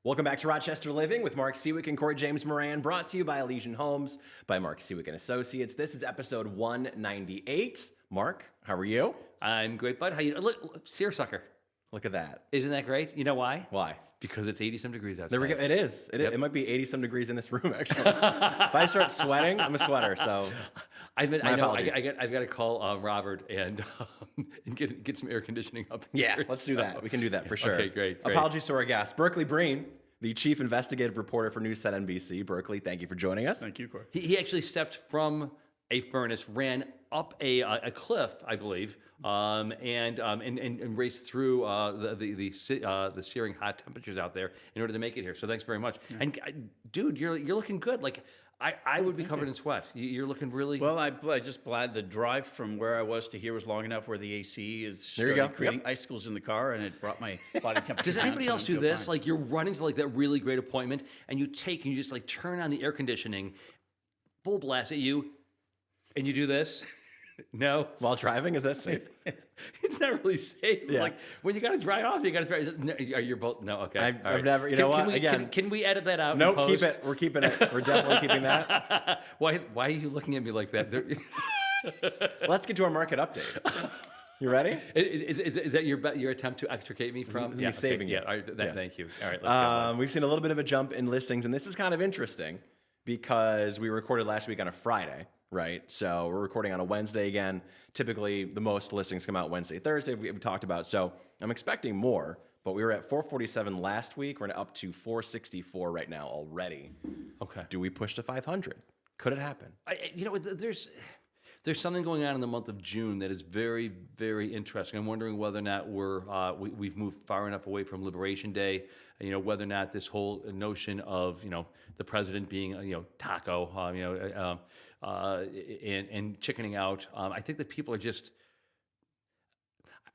Welcome back to Rochester Living with Mark Siwiec and Corey James Moran, brought to you by Elysian Homes by Mark Siwiec and Associates. This is episode 198. Mark, how are you? I'm great, bud. How you? Look, seersucker. Look at that. Isn't that great? You know why? Why? Because it's 80-some degrees outside. There we go. It is. It might be 80-some degrees in this room, actually. If I start sweating, I'm a sweater, so I know. apologies. I've got to call Robert and get some air conditioning up. Yeah, here, let's do that. We can do that for sure. Okay, great. Apologies to our guest, Berkeley Brean, the chief investigative reporter for News 10 NBC. Berkeley, thank you for joining us. Thank you, Corey. He actually stepped from a furnace, ran up a cliff, I believe, and raced through the searing hot temperatures out there in order to make it here. So thanks very much. Yeah. And dude, you're looking good. Like I would be covered in sweat. You're looking really well. I just glad the drive from where I was to here was long enough where the AC is there you go. creating icicles in the car, and it brought my body temperature. Does down, anybody else do this? fine. Like you're running to like that really great appointment, and you just like turn on the air conditioning, full blast at you, and you do this. No. While driving, is that safe? It's not really safe. Yeah. Like when you got to dry off, you got to dry. No, you're both. No, okay. I've never. You know what? Again, can we edit that out? nope. in Keep post? it. We're keeping it. We're definitely keeping that. Why are you looking at me like that? Let's get to our market update. You ready? Is that your attempt to extricate me from? me saving you. Yeah. All right, Yes. Thank you. All right. Let's go. We've seen a little bit of a jump in listings, and this is kind of interesting because we recorded last week on a Friday, right? So we're recording on a Wednesday again. Typically, the most listings come out Wednesday, Thursday. We talked about. So I'm expecting more, but we were at 447 last week. We're up to 464 right now already. Okay. Do we push to 500? Could it happen? There's something going on in the month of June that is very, very interesting. I'm wondering whether or not we've moved far enough away from Liberation Day. Whether or not this whole notion of the president being taco, and chickening out. I think that people are just.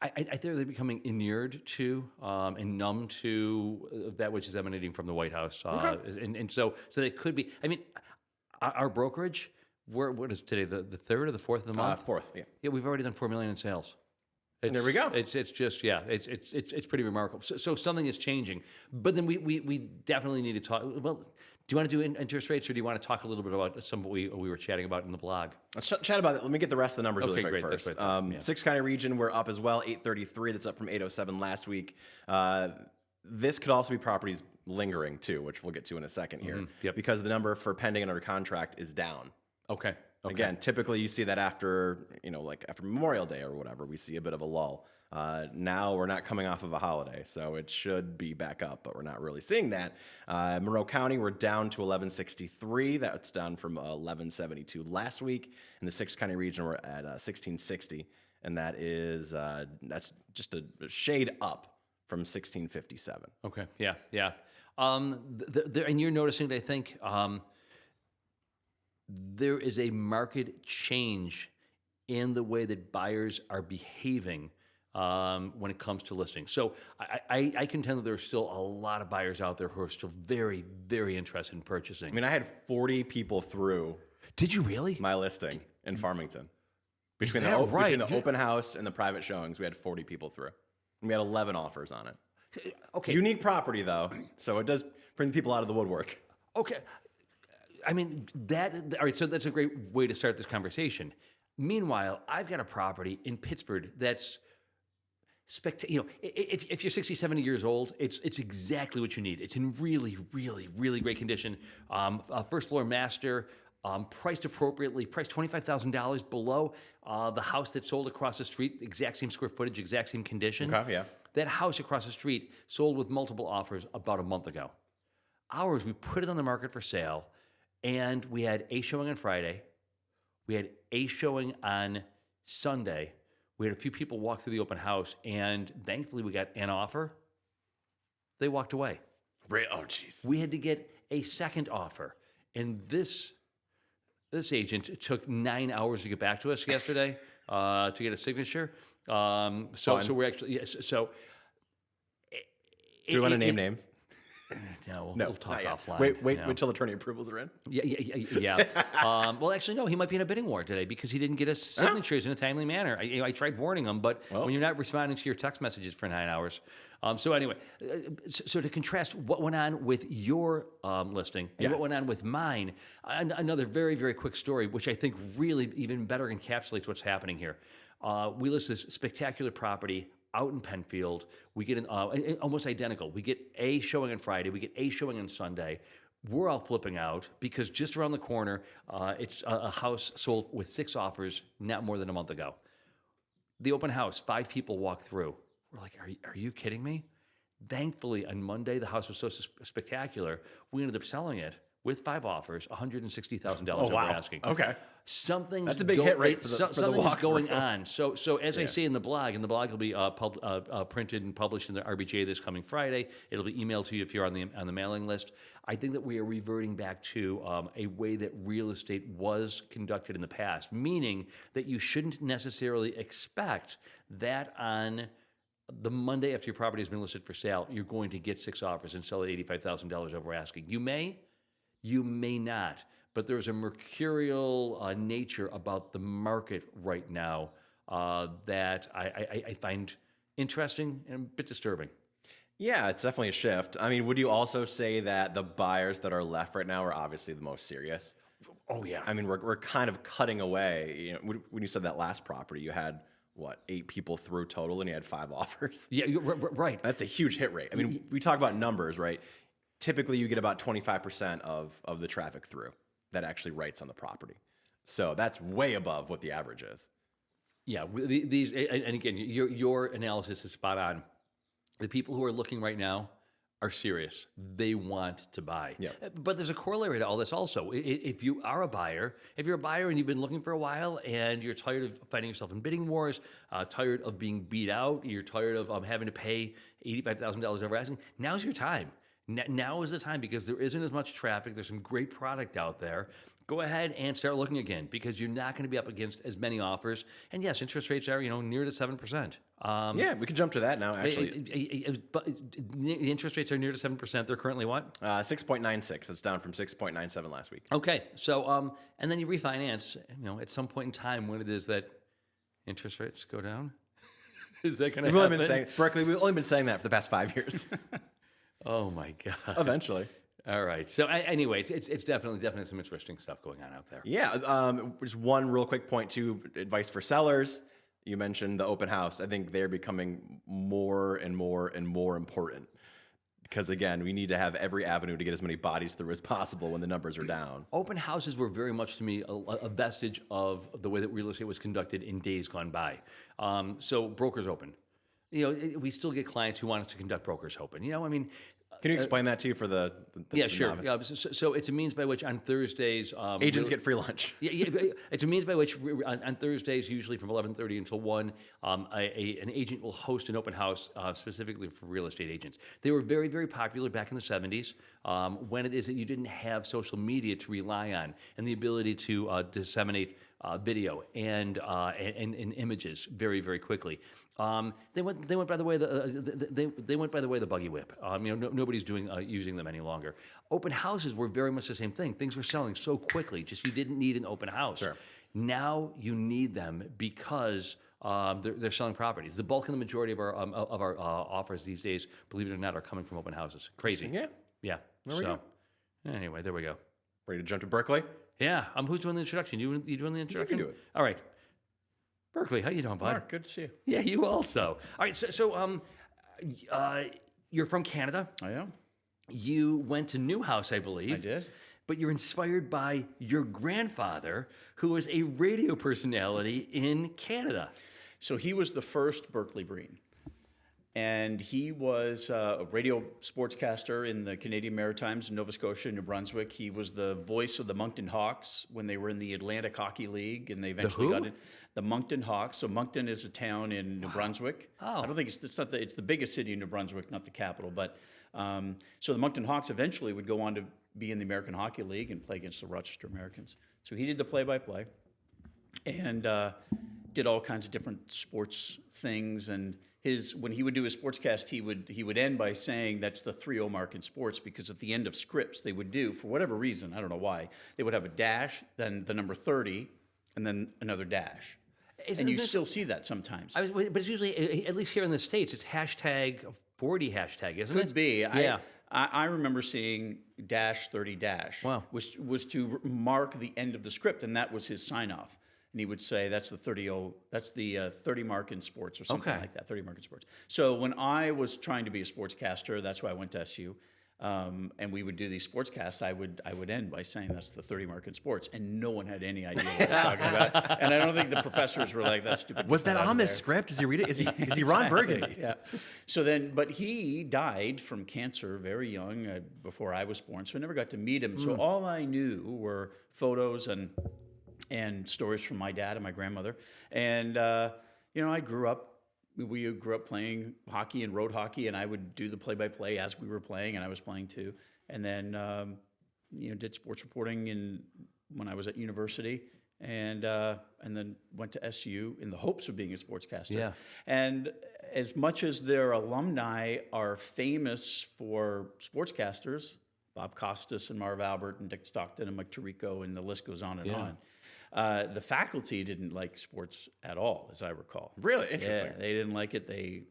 I think they're becoming inured to and numb to that which is emanating from the White House, and so they could be. I mean, our brokerage. What is today? The third or the fourth of the month? Fourth, yeah. Yeah, we've already done $4 million in sales. There we go. It's just it's pretty remarkable. So something is changing. But then we definitely need to talk. Well, do you want to do interest rates, or do you want to talk a little bit about some of what we were chatting about in the blog? Let's chat about it. Let me get the rest of the numbers really quick great. first. That's right. Yeah. Six County region, we're up as well, 833. That's up from 807 last week. This could also be properties lingering too, which we'll get to in a second here, Yep. because the number for pending and under contract is down. Okay. Again, typically you see that after Memorial Day or whatever, we see a bit of a lull. Now we're not coming off of a holiday, so it should be back up, but we're not really seeing that. Monroe County, we're down to 1163. That's down from 1172 last week. In the 6 County region, we're at 1660, and that's just a shade up from 1657. Okay. Yeah. And you're noticing that I think. There is a market change in the way that buyers are behaving when it comes to listings. So I contend that there are still a lot of buyers out there who are still very, very interested in purchasing. I mean, I had 40 people through. Did you really? My listing in Farmington. Between the open house and the private showings, we had 40 people through. And we had 11 offers on it. Okay. Unique property, though, so it does bring people out of the woodwork. Okay. I mean, all right, so that's a great way to start this conversation. Meanwhile, I've got a property in Pittsburgh that's spectacular. If you're 60, 70 years old, it's exactly what you need. It's in really, really, really great condition. First floor master, priced appropriately, priced $25,000 below the house that sold across the street, exact same square footage, exact same condition. Okay, yeah. That house across the street sold with multiple offers about a month ago. Ours, we put it on the market for sale. And we had a showing on Friday. We had a showing on Sunday. We had a few people walk through the open house, and thankfully we got an offer. They walked away. Oh, jeez. We had to get a second offer, and this agent took 9 hours to get back to us yesterday to get a signature. So we're actually Do we want to name names? No, No, we'll talk not yet. offline. Wait till attorney approvals are in. Yeah. Well, actually, no. He might be in a bidding war today because he didn't get his signatures in a timely manner. I tried warning him, but when you're not responding to your text messages for 9 hours. So anyway, so to contrast what went on with your listing and what went on with mine, another very, very quick story, which I think really even better encapsulates what's happening here. We list this spectacular property out in Penfield. We get almost identical. We get a showing on Friday. We get a showing on Sunday. We're all flipping out because just around the corner, it's a house sold with 6 offers not more than a month ago. The open house, 5 people walk through. We're like, are you kidding me? Thankfully, on Monday, the house was so spectacular, we ended up selling it with 5 offers, $160,000 over asking. Okay. That's a big hit rate for the something's walkthrough. going on. So as I say in the blog, and the blog will be printed and published in the RBJ this coming Friday. It'll be emailed to you if you're on the mailing list. I think that we are reverting back to a way that real estate was conducted in the past, meaning that you shouldn't necessarily expect that on the Monday after your property has been listed for sale, you're going to get 6 offers and sell at $85,000 over asking. You may not. But there's a mercurial nature about the market right now that I find interesting and a bit disturbing. Yeah, it's definitely a shift. I mean, would you also say that the buyers that are left right now are obviously the most serious? Oh, yeah. I mean, we're kind of cutting away. You know, when you said that last property, you had, 8 people through total, and you had 5 offers? Yeah, right. That's a huge hit rate. I mean, we talk about numbers, right? Typically, you get about 25% of the traffic through that actually writes on the property. So that's way above what the average is. Yeah, these, and again, your analysis is spot on. The people who are looking right now are serious. They want to buy. Yep. But there's a corollary to all this also. If you are a buyer, if you're a buyer and you've been looking for a while and you're tired of finding yourself in bidding wars, tired of being beat out, you're tired of having to pay $85,000 over asking, now's your time. Now is the time because there isn't as much traffic. There's some great product out there. Go ahead and start looking again because you're not going to be up against as many offers. And yes, interest rates are near to 7%. Yeah, we can jump to that now. Actually, but the interest rates are near to 7%. They're currently what? 6.96. It's down from 6.97 last week. Okay, so and then you refinance. At some point in time when it is that interest rates go down. Is that going to happen? Berkeley, we've only been saying that for the past 5 years. Oh my God! Eventually. All right. So anyway, it's definitely some interesting stuff going on out there. Yeah. Just one real quick point too. Advice for sellers. You mentioned the open house. I think they're becoming more and more and more important because again, we need to have every avenue to get as many bodies through as possible when the numbers are down. Open houses were very much to me a vestige of the way that real estate was conducted in days gone by. So brokers open. We still get clients who want us to conduct brokers open. Can you explain that to you for the yeah, sure. novice? So it's a means by which on Thursdays agents get free lunch. Yeah, it's a means by which on Thursdays, usually from 11:30 until 1, an agent will host an open house specifically for real estate agents. They were very, very popular back in the 70s when it is that you didn't have social media to rely on and the ability to disseminate video and images very, very quickly. They went by the way they went by the way the buggy whip. Nobody's using them any longer. Open houses were very much the same thing. Things were selling so quickly. Just you didn't need an open house. Sure. Now you need them because they're selling properties. The bulk and the majority of our offers these days, believe it or not, are coming from open houses. Crazy. Yeah. There we go. Anyway, there we go. Ready to jump to Berkeley? Yeah. Who's doing the introduction? You doing the introduction? You can do it. All right. Berkeley, how you doing, bud? Mark, good to see you. Yeah, you also. All right, so you're from Canada. I am. You went to Newhouse, I believe. I did. But you're inspired by your grandfather, who was a radio personality in Canada. So he was the first Berkeley Brean. And he was a radio sportscaster in the Canadian Maritimes in Nova Scotia, New Brunswick. He was the voice of the Moncton Hawks when they were in the Atlantic Hockey League, and they eventually got in. The Moncton Hawks. So Moncton is a town in New Brunswick. Oh. I don't think it's the biggest city in New Brunswick, not the capital. But so the Moncton Hawks eventually would go on to be in the American Hockey League and play against the Rochester Americans. So he did the play-by-play and did all kinds of different sports things. And when he would do his sportscast, he would end by saying that's the 3-0 mark in sports, because at the end of scripts they would do, for whatever reason, I don't know why, they would have a dash, then the number 30, and then another dash. And you still see that sometimes. But it's usually, at least here in the States, it's hashtag 40 hashtag, isn't it? Could be. Yeah. I remember seeing dash 30 dash, Wow. which was to mark the end of the script, and that was his sign off. And he would say, that's the 30 mark in sports, or something Okay. like that, 30 mark in sports. So when I was trying to be a sportscaster, that's why I went to SU, and we would do these sportscasts, I would end by saying that's the 30 mark in sports, and no one had any idea what I was talking about. And I don't think the professors were like, that's stupid. Was that on the script? Does he read it? Is he Ron Burgundy? Yeah. So then, but he died from cancer very young, before I was born, so I never got to meet him. So all I knew were photos and stories from my dad and my grandmother. And, I grew up, we grew up playing hockey and road hockey, and I would do the play-by-play as we were playing, and I was playing too. And then, did sports reporting when I was at university, and then went to SU in the hopes of being a sportscaster. Yeah. And as much as their alumni are famous for sportscasters, Bob Costas and Marv Albert and Dick Stockton and Mike Tirico, and the list goes on and on. The faculty didn't like sports at all, as I recall. Really? Interesting. Yeah, they didn't like it. They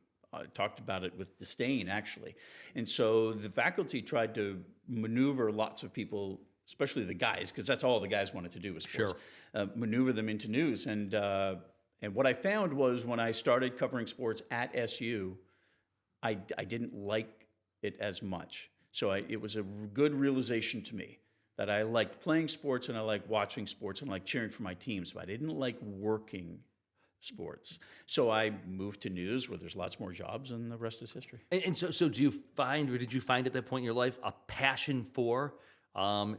talked about it with disdain, actually. And so the faculty tried to maneuver lots of people, especially the guys, because that's all the guys wanted to do was sports, maneuver them into news. And what I found was when I started covering sports at SU, I didn't like it as much. So it was a good realization to me that I liked playing sports, and I liked watching sports, and I liked cheering for my teams, but I didn't like working sports. So I moved to news, where there's lots more jobs, and the rest is history. And so do you find, or did you find at that point in your life, a passion for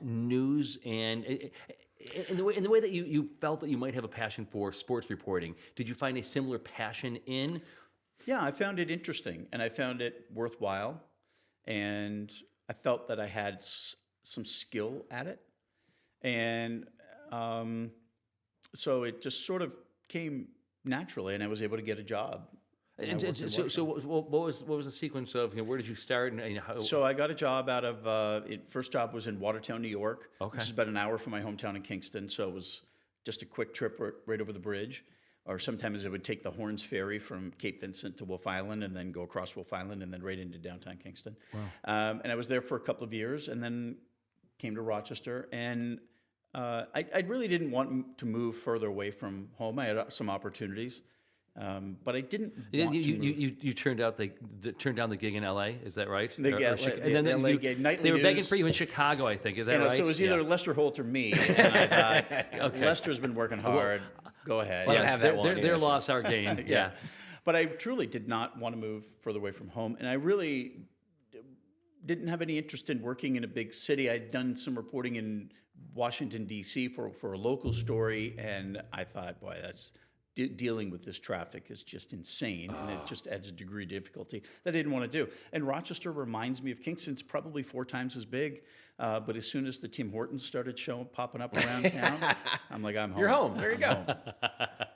news, and in the way that you felt that you might have a passion for sports reporting? Did you find a similar passion in? Yeah, I found it interesting, and I found it worthwhile, and I felt that I had some skill at it, and so it just sort of came naturally, and I was able to get a job. And so what was the sequence of, where did you start, and how? So I got a job out of first job was in Watertown, New York, which is about an hour from my hometown in Kingston. So it was just a quick trip right over the bridge. Or sometimes I would take the Horns Ferry from Cape Vincent to Wolf Island, and then go across Wolf Island, and then right into downtown Kingston. Wow. And I was there for a couple of years, and then came to Rochester. And I really didn't want to move further away from home. I had some opportunities, but I didn't want to move. You turned down the gig in LA, is that right? And then LA gig, nightly they were begging news. for you in Chicago, I think. Is that right? So it was either Lester Holt or me. And I thought, Lester's been working hard. Go ahead. Let him have that one. Their loss, our gain. Yeah. But I truly did not want to move further away from home, and I really didn't have any interest in working in a big city. I'd done some reporting in Washington, D.C. for a local story, and I thought, boy, that's dealing with this traffic is just insane, and it just adds a degree of difficulty that I didn't want to do. And Rochester reminds me of Kingston. It's probably 4 times as big, but as soon as the Tim Hortons started popping up around town, I'm like, I'm home. You're home. There you go.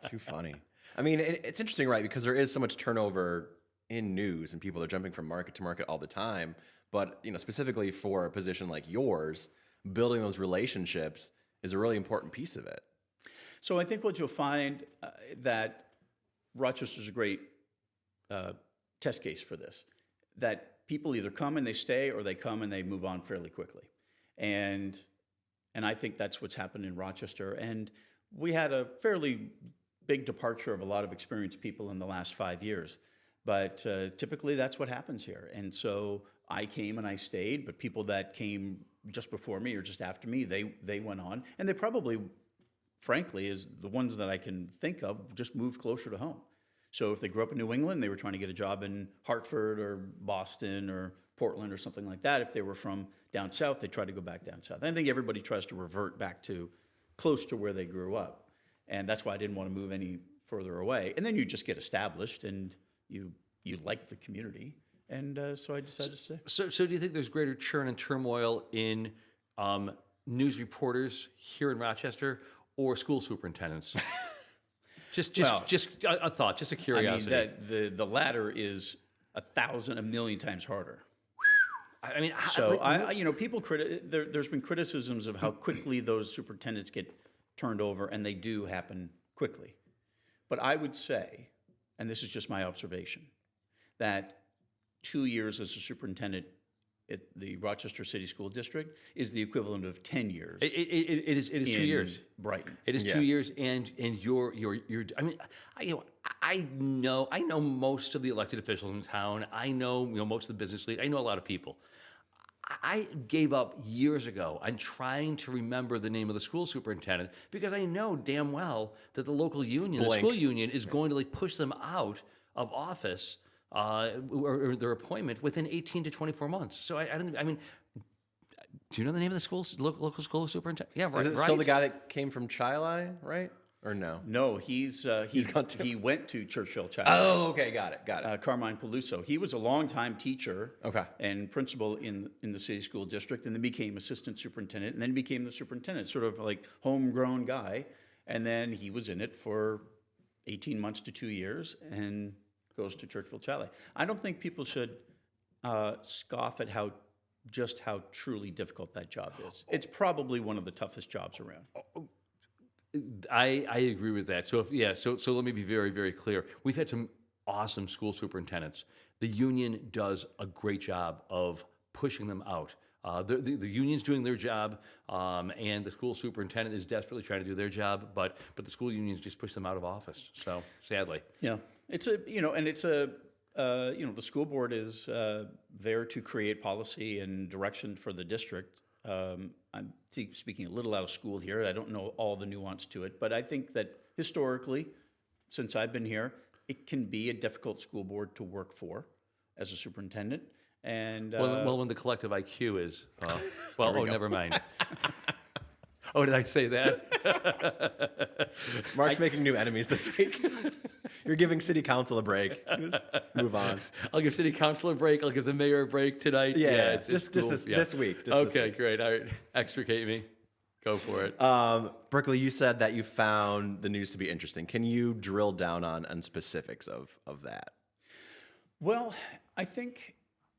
Too funny. I mean, it's interesting, right? Because there is so much turnover in news, and people are jumping from market to market all the time. But specifically for a position like yours, building those relationships is a really important piece of it. So I think what you'll find that Rochester's a great test case for this, that people either come and they stay, or they come and they move on fairly quickly. And I think that's what's happened in Rochester. And we had a fairly big departure of a lot of experienced people in the last 5 years. But typically that's what happens here. And so I came and I stayed, but people that came just before me or just after me, they went on. And they probably, frankly, is the ones that I can think of, just moved closer to home. So if they grew up in New England, they were trying to get a job in Hartford or Boston or Portland or something like that. If they were from down south, they tried to go back down south. I think everybody tries to revert back to close to where they grew up. And that's why I didn't want to move any further away. And then you just get established, and you like the community. And so I decided to stay. So do you think there's greater churn and turmoil in news reporters here in Rochester, or school superintendents? Just Well, a thought, just a I mean, curiosity. the latter is a million times harder. I mean, So people there's been criticisms of how quickly those superintendents get turned over, and they do happen quickly. But I would say, and this is just my observation, that 2 years as a superintendent at the Rochester City School District is the equivalent of 10 years. It is 2 years. Brighton. It is Yeah. 2 years, and you're. I mean, I know most of the elected officials in town. I know most of the business leaders. I know a lot of people. I gave up years ago on trying to remember the name of the school superintendent because I know damn well that the local union, the blank. school union, is going to push them out of office or their appointment within 18 to 24 months. So I don't. I mean, do you know the name of the local school superintendent? Yeah, right. Is it still the guy that came from Chili, right? Or no? No, he's gone too. he went to Churchville Child. Oh, okay, got it. Carmine Peluso. He was a longtime teacher Okay. and principal in the city school district, and then became assistant superintendent, and then became the superintendent, sort of like homegrown guy. And then he was in it for 18 months to 2 years and goes to Churchville Chili. I don't think people should scoff at how truly difficult that job is. It's probably one of the toughest jobs around. I agree with that. So so let me be very, very clear. We've had some awesome school superintendents. The union does a great job of pushing them out. The union's doing their job, and the school superintendent is desperately trying to do their job, but the school unions just push them out of office. So sadly, Yeah, the school board is there to create policy and direction for the district. I'm speaking a little out of school here. I don't know all the nuance to it, but I think that historically, since I've been here, it can be a difficult school board to work for as a superintendent. And well, when the collective IQ is, never mind. Oh, did I say that? Mark's making new enemies this week. You're giving city council a break. Just move on. I'll give city council a break. I'll give the mayor a break tonight. Yeah, it's just cool. this week. Okay, great. All right, extricate me. Go for it. Berkeley, you said that you found the news to be interesting. Can you drill down on specifics of that? Well, I think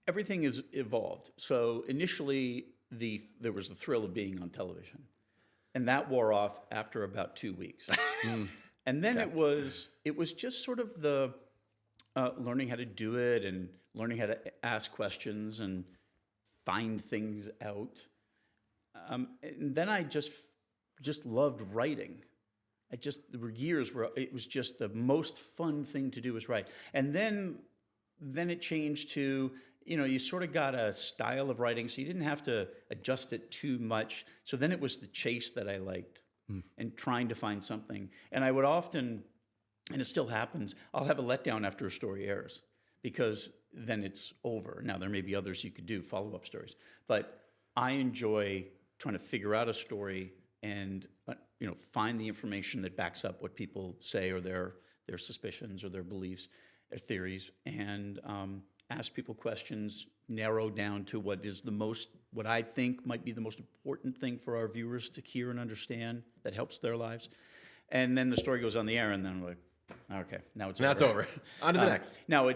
everything is evolved. So initially, there was the thrill of being on television, and that wore off after about 2 weeks. And then it was just sort of the learning how to do it and learning how to ask questions and find things out. And then I just loved writing. There were years where it was just the most fun thing to do was write. And then it changed to, you sort of got a style of writing, so you didn't have to adjust it too much. So then it was the chase that I liked and trying to find something. And I would often, and it still happens, I'll have a letdown after a story airs because then it's over. Now, there may be others you could do, follow-up stories. But I enjoy trying to figure out a story and find the information that backs up what people say or their suspicions or their beliefs or theories, and ask people questions, narrow down to what I think might be the most important thing for our viewers to hear and understand that helps their lives. And then the story goes on the air, and then we're like, okay, now it's over. On to the next. Now,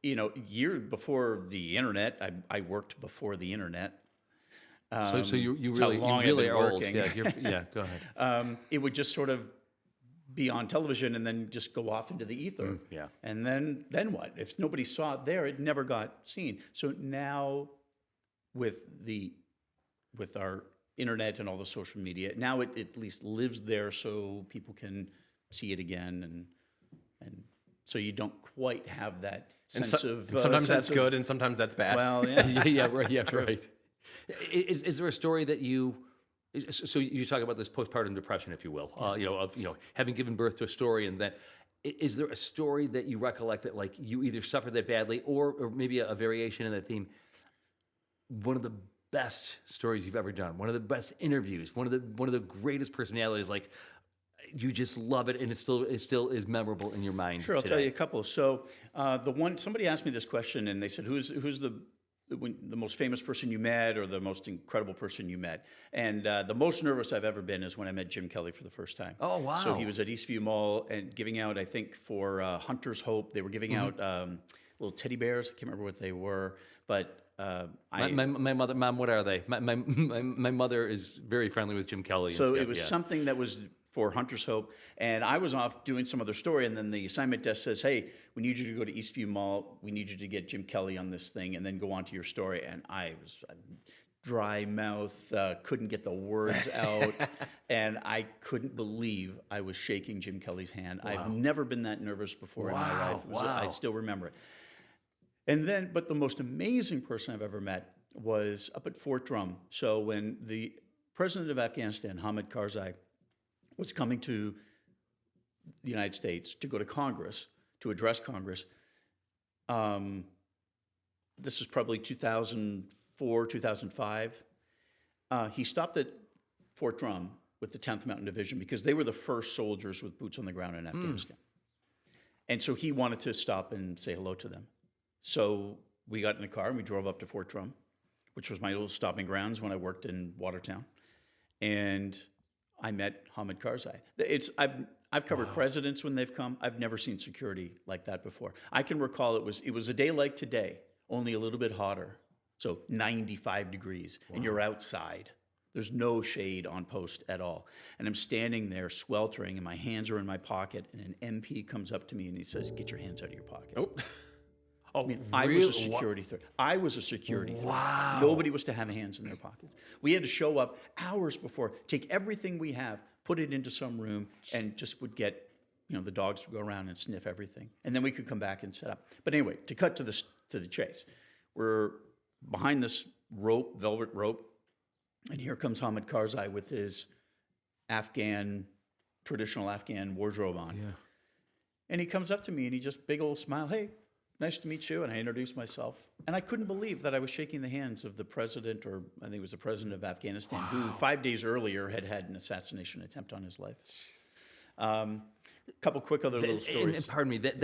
years before the internet, I worked before the internet. So you how really long I've really been are old. working. Yeah, go ahead. It would just sort of be on television and then just go off into the ether. Yeah. And then what? If nobody saw it there, it never got seen. So now with our internet and all the social media, now it at least lives there so people can see it again, and so you don't quite have that sense of... sometimes that's good and sometimes that's bad. Well, yeah. yeah, right. Yeah, right. Is there a story that you? So you talk about this postpartum depression, if you will, of having given birth to a story, and that is there a story that you recollect that like you either suffered that badly or maybe a variation in that theme? One of the best stories you've ever done, one of the best interviews, one of the greatest personalities, like you just love it, and it still is memorable in your mind. Sure, I'll today. tell you a couple. So somebody asked me this question, and they said, "Who's the the most famous person you met or the most incredible person you met. And the most nervous I've ever been is when I met Jim Kelly for the first time. Oh, wow. So he was at Eastview Mall and giving out, I think, for Hunter's Hope, they were giving out little teddy bears. I can't remember what they were, but my mother, Mom, what are they? My mother is very friendly with Jim Kelly. So and it was something that was for Hunter's Hope, and I was off doing some other story, and then the assignment desk says, hey, we need you to go to Eastview Mall, we need you to get Jim Kelly on this thing, and then go on to your story. And I was dry mouth, couldn't get the words out, and I couldn't believe I was shaking Jim Kelly's hand. Wow. I've never been that nervous before in my life. I still remember it. And then, but the most amazing person I've ever met was up at Fort Drum. So when the president of Afghanistan, Hamid Karzai, was coming to the United States to go to Congress, to address Congress. This is probably 2004, 2005. He stopped at Fort Drum with the 10th Mountain Division because they were the first soldiers with boots on the ground in Afghanistan. And so he wanted to stop and say hello to them. So we got in a car and we drove up to Fort Drum, which was my little stopping grounds when I worked in Watertown. And I met Hamid Karzai. I've covered presidents when they've come. I've never seen security like that before. I can recall it was a day like today, only a little bit hotter. So 95 degrees, and you're outside. There's no shade on post at all. And I'm standing there sweltering, and my hands are in my pocket, and an MP comes up to me and he says, "Get your hands out of your pocket." Oh. I mean, I was a security threat. I was a security threat. Nobody was to have hands in their pockets. We had to show up hours before, take everything we have, put it into some room, and just would get, the dogs would go around and sniff everything. And then we could come back and set up. But anyway, to cut to the chase, we're behind this rope, velvet rope, and here comes Hamid Karzai with his traditional Afghan wardrobe on. Yeah. And he comes up to me and he just big old smile, "Hey, nice to meet you," and I introduced myself. And I couldn't believe that I was shaking the hands of the president, or I think it was the president of Afghanistan, who 5 days earlier had an assassination attempt on his life. A couple quick other little stories. And pardon me, that's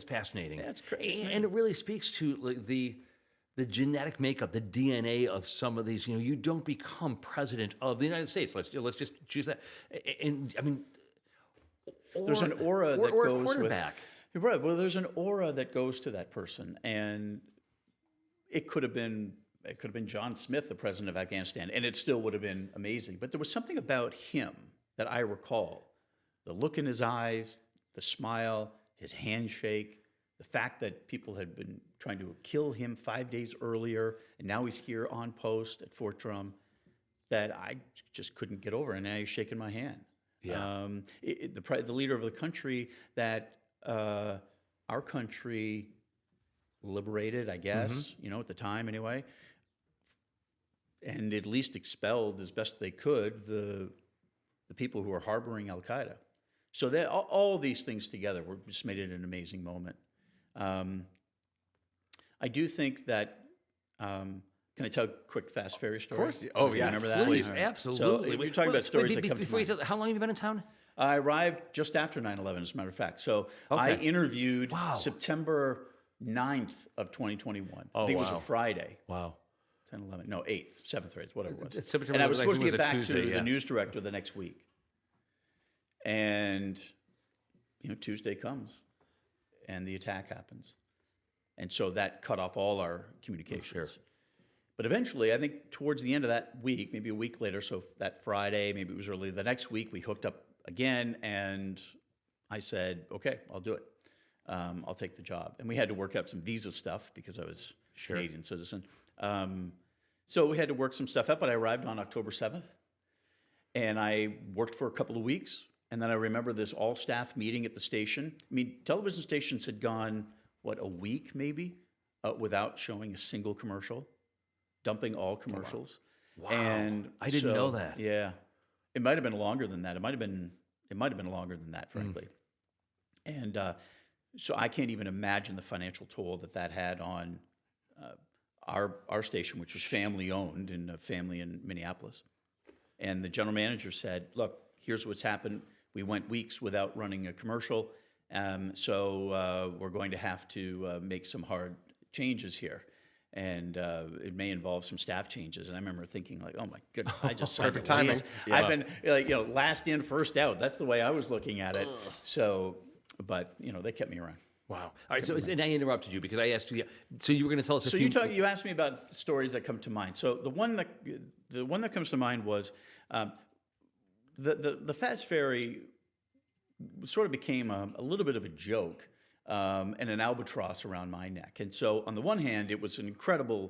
fascinating. That's crazy. And it really speaks to like the genetic makeup, the DNA of some of these. You don't become president of the United States. Let's just choose that. And I mean, there's an aura that or goes a quarterback. Right. Well, there's an aura that goes to that person, and it could have been John Smith, the president of Afghanistan, and it still would have been amazing. But there was something about him that I recall: the look in his eyes, the smile, his handshake, the fact that people had been trying to kill him 5 days earlier, and now he's here on post at Fort Drum, that I just couldn't get over. And now he's shaking my hand. Yeah. The leader of the country that our country liberated, I guess, at the time anyway, and at least expelled as best they could the people who were harboring Al Qaeda. So that all these things together just made it an amazing moment. I do think that. Can I tell a quick fast ferry story? Of course. Oh, yeah. Remember that? Please, absolutely. So you're talking about stories that come to mind. How long have you been in town? I arrived just after 9/11, as a matter of fact. So I interviewed September 9th of 2021. I think it was a Friday. Wow. 10, 11, no, 8th, 7th, 8th, whatever it was. September And I was supposed to was get a back Tuesday, to the news director the next week. And, Tuesday comes, and the attack happens. And so that cut off all our communications. Sure. But eventually, I think towards the end of that week, maybe a week later, so that Friday, maybe it was early the next week, we hooked up again, and I said, "Okay, I'll do it. I'll take the job." And we had to work out some visa stuff because I was a Canadian citizen. So we had to work some stuff out, but I arrived on October 7th, and I worked for a couple of weeks, and then I remember this all-staff meeting at the station. I mean, television stations had gone, a week maybe, without showing a single commercial. Dumping all commercials. Wow. And I didn't know that. Yeah. It might have been longer than that. It might have been longer than that, frankly. And so I can't even imagine the financial toll that had on our station, which was family owned and a family in Minneapolis. And the general manager said, "Look, here's what's happened. We went weeks without running a commercial. So we're going to have to make some hard changes here. And it may involve some staff changes. And I remember thinking like, oh my goodness, I just signed Perfect a timing. lease. Yeah. I've been like, last in, first out. That's the way I was looking at it. So, but they kept me around. Wow. All right. So, and I interrupted you because I asked you. So you were going to tell us. So you asked me about stories that come to mind. So the one that comes to mind was the Fast Ferry sort of became a little bit of a joke and an albatross around my neck. And so on the one hand, it was an incredible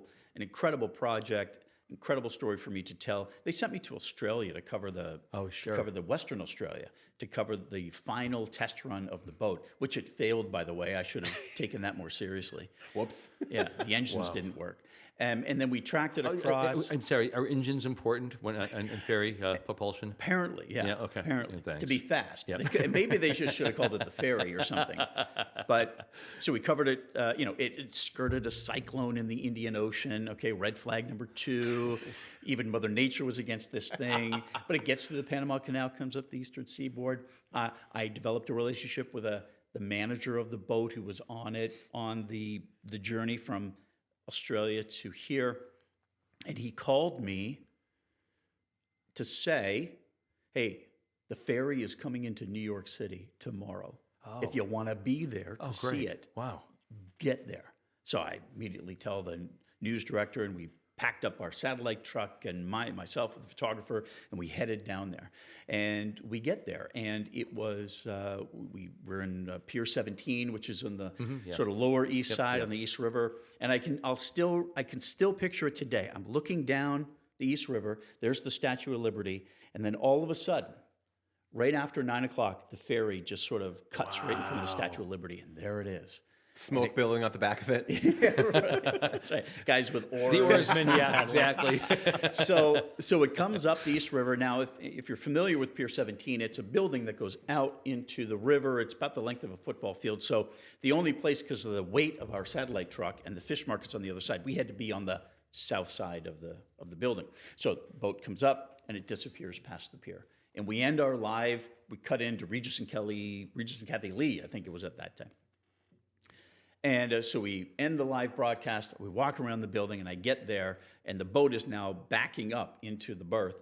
project, incredible story for me to tell. They sent me to Australia to cover to cover the Western Australia, to cover the final test run of the boat, which it failed, by the way. I should have taken that more seriously. Whoops. Yeah, the engines didn't work. And then we tracked it across. I'm sorry. Are engines important when in ferry propulsion? Apparently, yeah. Yeah, okay. Apparently, Yeah, thanks. to be fast. Yep. Maybe they just should have called it the ferry or something. But so we covered it. It skirted a cyclone in the Indian Ocean. Okay, red flag number 2. Even Mother Nature was against this thing. But it gets through the Panama Canal, comes up the eastern seaboard. I developed a relationship with the manager of the boat who was on it on the journey from Australia to here, and he called me to say, hey, the ferry is coming into New York City tomorrow. If you want to be there to see it, Wow. get there. So I immediately tell the news director, and we packed up our satellite truck and myself with the photographer, and we headed down there. And we get there, and it was we were in Pier 17, which is on the sort of lower east side on the East River. And I can still picture it today. I'm looking down the East River. There's the Statue of Liberty, and then all of a sudden, right after 9 o'clock, the ferry just sort of cuts right in front of the Statue of Liberty, and there it is. Smoke billowing out the back of it. Yeah, right. That's right. Guys with oars. The oarsmen, yeah, exactly. So it comes up the East River. Now, if you're familiar with Pier 17, it's a building that goes out into the river. It's about the length of a football field. So the only place, because of the weight of our satellite truck and the fish markets on the other side, we had to be on the south side of the building. So the boat comes up and it disappears past the pier. And we end our live. We cut into Regis and Kathy Lee, I think it was at that time. And so we end the live broadcast, we walk around the building, and I get there, and the boat is now backing up into the berth.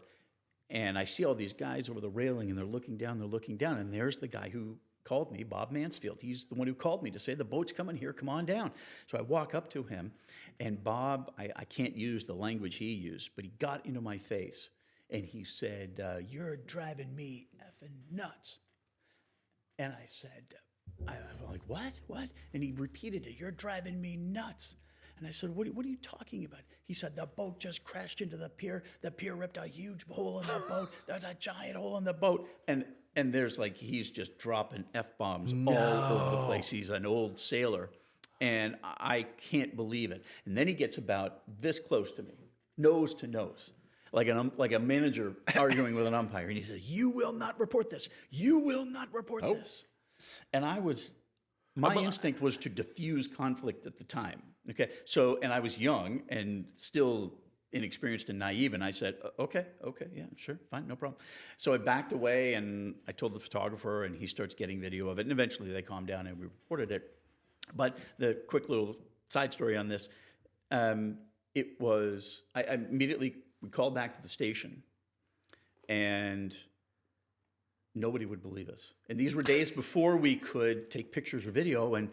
And I see all these guys over the railing, and they're looking down, and there's the guy who called me, Bob Mansfield. He's the one who called me to say, the boat's coming here, come on down. So I walk up to him, and Bob, I can't use the language he used, but he got into my face, and he said, you're driving me effing nuts. And I said, I'm like, what? And he repeated it, you're driving me nuts. And I said, what are you talking about? He said, the boat just crashed into the pier. The pier ripped a huge hole in the boat. There's a giant hole in the boat. And there's like, he's just dropping F-bombs all over the place. He's an old sailor. And I can't believe it. And then he gets about this close to me, nose to nose, like a manager arguing with an umpire. And he says, you will not report this. You will not report this. And my instinct was to diffuse conflict at the time. Okay, so, and I was young and still inexperienced and naive, and I said, okay, yeah, sure, fine, no problem. So I backed away, and I told the photographer, and he starts getting video of it, and eventually they calmed down and we reported it. But the quick little side story on this, it was, we called back to the station, and nobody would believe us. And these were days before we could take pictures or video and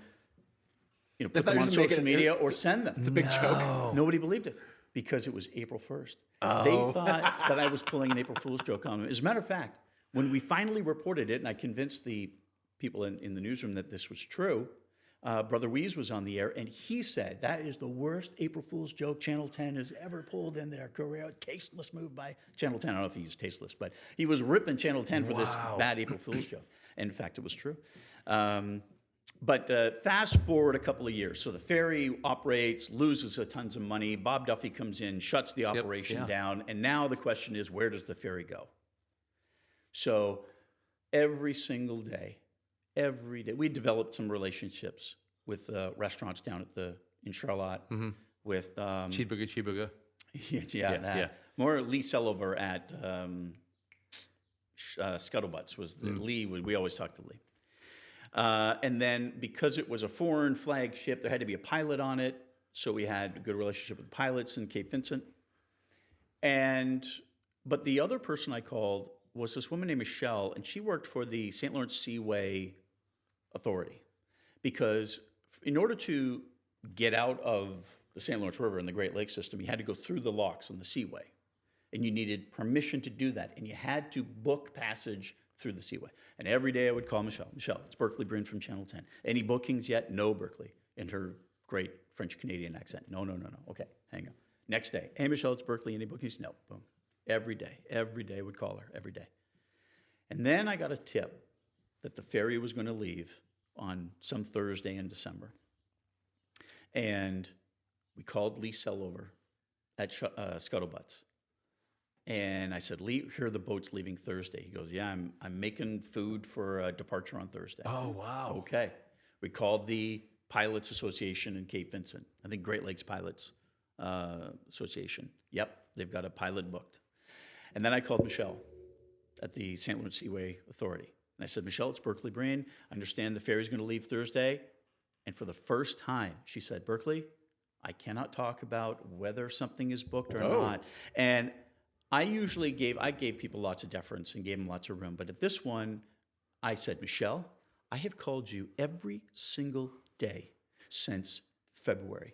put them on social media or send them. It's a big joke. Nobody believed it because it was April 1st. They thought that I was pulling an April Fool's joke on them. As a matter of fact, when we finally reported it, and I convinced the people in the newsroom that this was true, Brother Wees was on the air, and he said, that is the worst April Fool's joke Channel 10 has ever pulled in their career. Tasteless move by Channel 10. I don't know if he used tasteless, but he was ripping Channel 10 for this bad April Fool's joke. And in fact, it was true. But fast forward a couple of years. So the ferry operates, loses tons of money. Bob Duffy comes in, shuts the operation down. And now the question is, where does the ferry go? So every single day, we developed some relationships with restaurants down in Charlotte with Cheeseburger. Yeah. More Lee Sellover at Scuttlebutts was Lee. We always talked to Lee. And then because it was a foreign flagship, there had to be a pilot on it. so we had a good relationship with pilots in Cape Vincent. But the other person I called was this woman named Michelle, and she worked for the St. Lawrence Seaway Authority. Because in order to get out of the St. Lawrence River and the Great Lakes system, you had to go through the locks on the Seaway. And you needed permission to do that. And you had to book passage through the Seaway. And every day I would call Michelle. Michelle, it's Berkeley Brean from Channel 10. Any bookings yet? No, Berkeley. In her great French-Canadian accent. No. Okay, hang on. Next day. Hey, Michelle, it's Berkeley. Any bookings? No. Boom. Every day I would call her, every day. And then I got a tip that the ferry was going to leave on some Thursday in December. And we called Lee Sellover at Scuttlebutts. And I said, Lee, here are the boats leaving Thursday. He goes, yeah, I'm making food for a departure on Thursday. Oh, wow. Okay. We called the Pilots Association in Cape Vincent. I think Great Lakes Pilots Association. Yep, they've got a pilot booked. And then I called Michelle at the St. Lawrence Seaway Authority. And I said, Michelle, it's Berkeley Brean. I understand the ferry's going to leave Thursday. And for the first time, she said, Berkeley, I cannot talk about whether something is booked or not. And I gave people lots of deference and gave them lots of room. But at this one, I said, Michelle, I have called you every single day since February.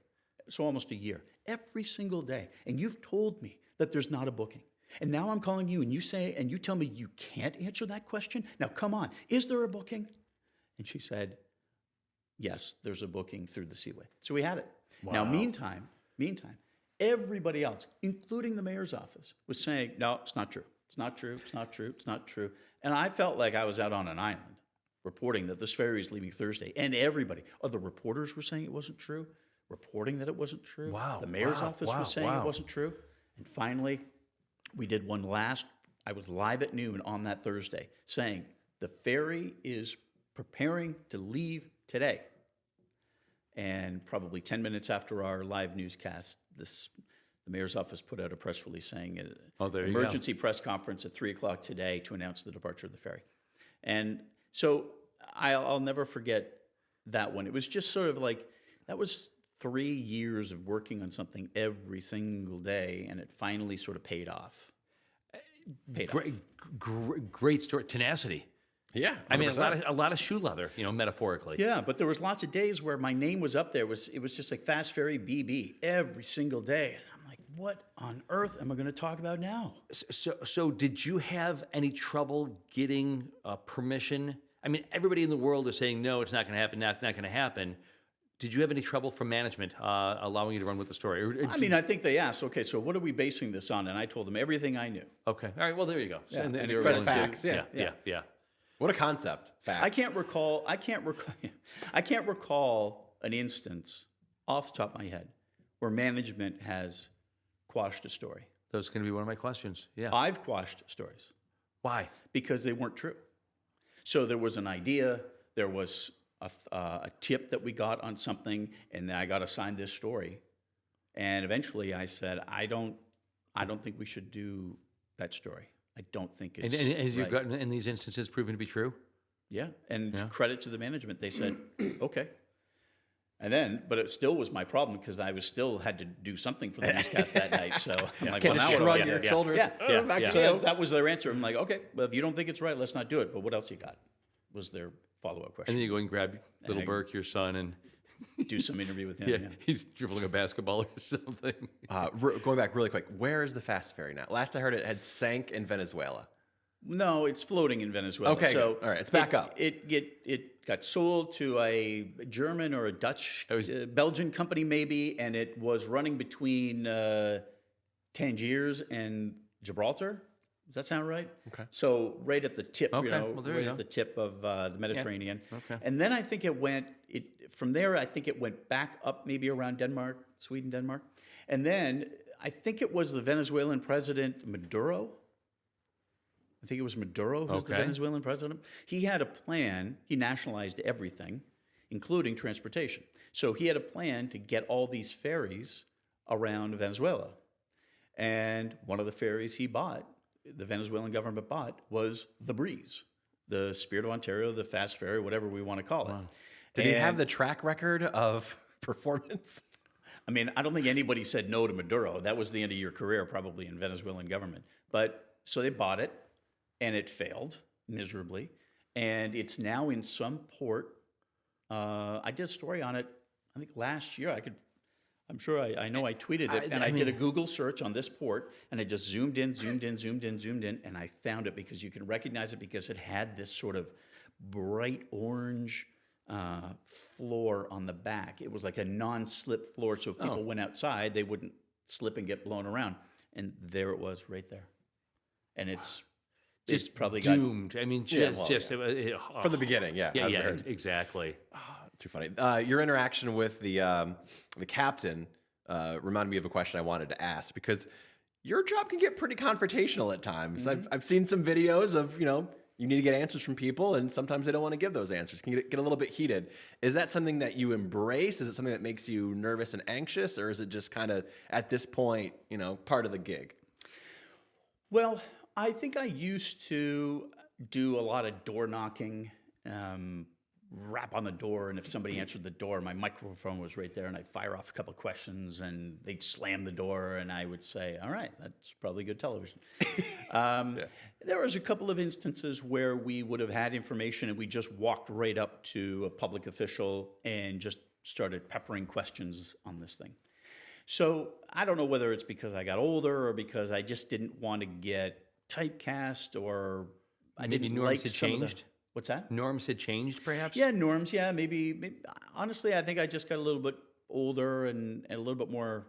So almost a year. Every single day. And you've told me that there's not a booking. And now I'm calling you and you tell me you can't answer that question? Now come on, is there a booking? And she said, yes, there's a booking through the Seaway. So we had it. Wow. Now meantime, everybody else, including the mayor's office, was saying, no, it's not true. It's not true. It's not true. It's not true. And I felt like I was out on an island reporting that this ferry is leaving Thursday. And everybody, other reporters were saying it wasn't true, reporting that it wasn't true. Wow. The mayor's office was saying it wasn't true. And finally, we did one I was live at noon on that Thursday saying the ferry is preparing to leave today. And probably 10 minutes after our live newscast, the mayor's office put out a press release saying emergency press conference at 3 o'clock today to announce the departure of the ferry. And so I'll never forget that one. It was just sort of like, that was 3 years of working on something every single day, and it finally sort of paid off. Great story. Tenacity. Yeah, 100%. I mean, a lot of shoe leather, metaphorically. Yeah, but there was lots of days where my name was up there. It was just like Fast Ferry BB every single day. And I'm like, what on earth am I going to talk about now? So did you have any trouble getting permission? I mean, everybody in the world is saying, no, it's not going to happen, not going to happen. Did you have any trouble from management allowing you to run with the story? I think they asked, okay, so what are we basing this on? And I told them everything I knew. Okay. All right. Well, there you go. Yeah. And And they were credit willing to- facts, yeah. Yeah. What a concept. Facts. I can't recall an instance off the top of my head where management has quashed a story. That was going to be one of my questions. Yeah. I've quashed stories Why? because they weren't true. So there was an idea, there was a tip that we got on something, and then I got assigned this story. And eventually I said, I don't think we should do that story. I don't think it's And has right. you gotten in these instances proven to be true? Yeah, and credit to the management. They said, okay. But it still was my problem because I still had to do something for the newscast that night. So I'm like, Can't well, just now what do I shrug do? your shoulders. Back to So you. that was their answer. I'm like, okay, well, if you don't think it's right, let's not do it. But what else you got? Was their follow-up And question. then you go and grab little I- Burke, your son, and Do some interview with him. yeah, Yeah. he's dribbling a basketball or something. Going back really quick, where is the fast ferry now? Last I heard, it had sank in Venezuela. No, it's floating in Venezuela. Okay, so good. All right, it's back up. It got sold to a German or a Dutch, Belgian company maybe, and it was running between Tangiers and Gibraltar. Does that sound right? Okay. So right at the tip, Okay, well, there you right go. at the tip of the Mediterranean. Okay. And then I think from there, I think it went back up maybe around Denmark, Sweden, Denmark. And then I think it was the Venezuelan president, Maduro. I think it was Maduro who was the Okay. Venezuelan president. He had a plan. He nationalized everything, including transportation. So he had a plan to get all these ferries around Venezuela. And one of the ferries he bought, the Venezuelan government bought, was the Breeze, the Spirit of Ontario, the fast ferry, whatever we want to call it. Did he have And the track record of performance? I mean, I don't think anybody said no to Maduro. That was the end of your career, probably, in Venezuelan government. But so they bought it, and it failed miserably. And it's now in some port. I did a story on it, I think last year. I'm sure I know I tweeted it. And I did a Google search on this port, and I just zoomed in, and I found it because you can recognize it because it had this sort of bright orange floor on the back. It was like a non-slip floor, so if people went outside, they wouldn't slip and get blown around. And there it was, right there. And it's probably doomed. I mean, from the beginning, yeah. Exactly. Too funny. Your interaction with the captain reminded me of a question I wanted to ask, because your job can get pretty confrontational at times. I've seen some videos of, you need to get answers from people, and sometimes they don't want to give those answers. Can get a little bit heated. Is that something that you embrace? Is it something that makes you nervous and anxious, or is it just kind of at this point, part of the gig? Well, I think I used to do a lot of door knocking, rap on the door, and if somebody answered the door, my microphone was right there, and I'd fire off a couple of questions, and they'd slam the door, and I would say, all right, that's probably good television. There was a couple of instances where we would have had information, and we just walked right up to a public official and just started peppering questions on this thing. So I don't know whether it's because I got older or because I just didn't want to get typecast, or I Maybe didn't norms like had some of the... changed? What's that? Norms had changed, perhaps? Yeah, norms. Yeah, maybe. Honestly, I think I just got a little bit older and a little bit more,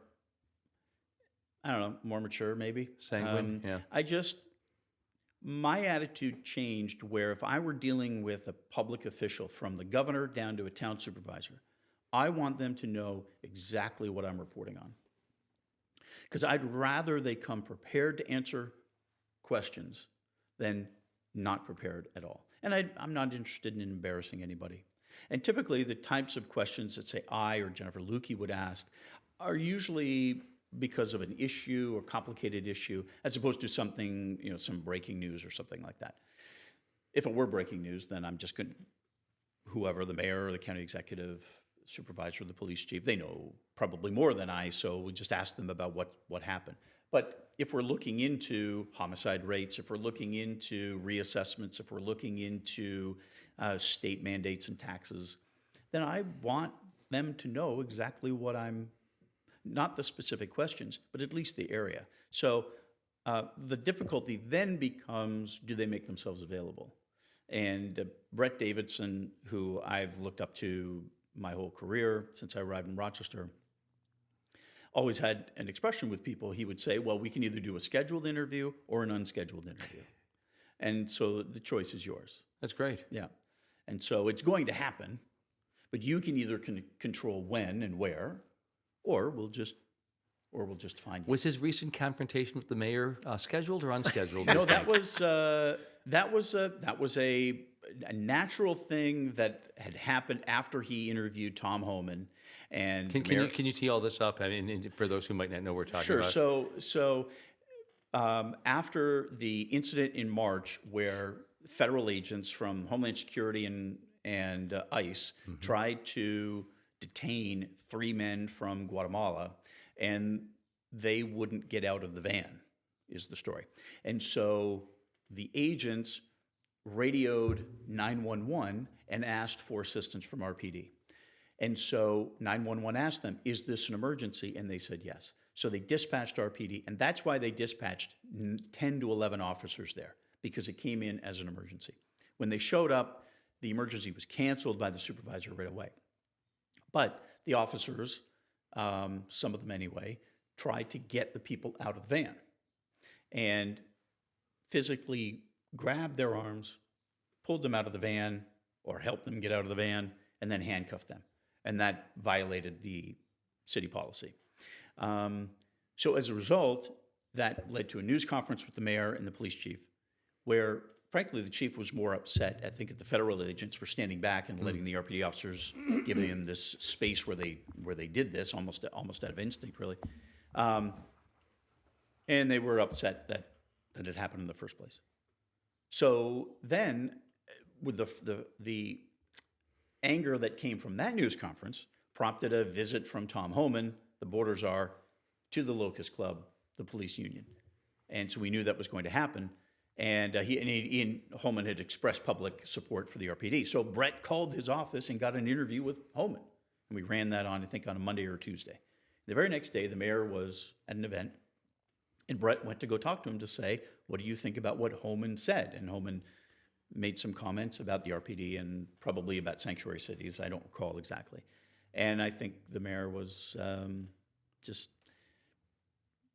I don't know, more mature, maybe. Sanguine, yeah. My attitude changed where if I were dealing with a public official from the governor down to a town supervisor, I want them to know exactly what I'm reporting on. Because I'd rather they come prepared to answer questions than not prepared at all. And I'm not interested in embarrassing anybody. And typically, the types of questions that, say, I or Jennifer Lukey would ask are usually because of an issue or complicated issue, as opposed to something, some breaking news or something like that. If it were breaking news, then I'm just going to, whoever, the mayor or the county executive, supervisor, the police chief, they know probably more than I, so we just ask them about what happened. But if we're looking into homicide rates, if we're looking into reassessments, if we're looking into state mandates and taxes, then I want them to know exactly what I'm, not the specific questions, but at least the area. So the difficulty then becomes, do they make themselves available? And Brett Davidson, who I've looked up to my whole career since I arrived in Rochester, always had an expression with people. He would say, well, we can either do a scheduled interview or an unscheduled interview. And so the choice is yours. That's great. Yeah. And so it's going to happen, but you can either control when and where, or we'll just find you. Was his recent confrontation with the mayor scheduled or unscheduled? No, that was a natural thing that had happened after he interviewed Tom Homan. And can you tee all this up? I mean, for those who might not know what we're talking about. Sure. So after the incident in March, where federal agents from Homeland Security and ICE tried to detain 3 men from Guatemala, and they wouldn't get out of the van, is the story. And so the agents radioed 911 and asked for assistance from RPD. And so 911 asked them, is this an emergency? And they said yes. So they dispatched RPD, and that's why they dispatched 10 to 11 officers there, because it came in as an emergency. When they showed up, the emergency was canceled by the supervisor right away. But the officers, some of them anyway, tried to get the people out of the van and physically grabbed their arms, pulled them out of the van, or helped them get out of the van, and then handcuffed them. And that violated the city policy. So as a result, that led to a news conference with the mayor and the police chief, where, frankly, the chief was more upset, I think, at the federal agents for standing back and letting the RPD officers, giving them this space where they did this, almost out of instinct, really. And they were upset that it happened in the first place. So then, with the anger that came from that news conference, prompted a visit from Tom Homan the borders are to the Locust Club, the police union. And so we knew that was going to happen. And Ian Holman had expressed public support for the RPD. So Brett called his office and got an interview with Holman. And we ran that on, I think, on a Monday or Tuesday. The very next day, the mayor was at an event, and Brett went to go talk to him to say, what do you think about what Holman said? And Holman made some comments about the RPD and probably about sanctuary cities. I don't recall exactly. And I think the mayor was just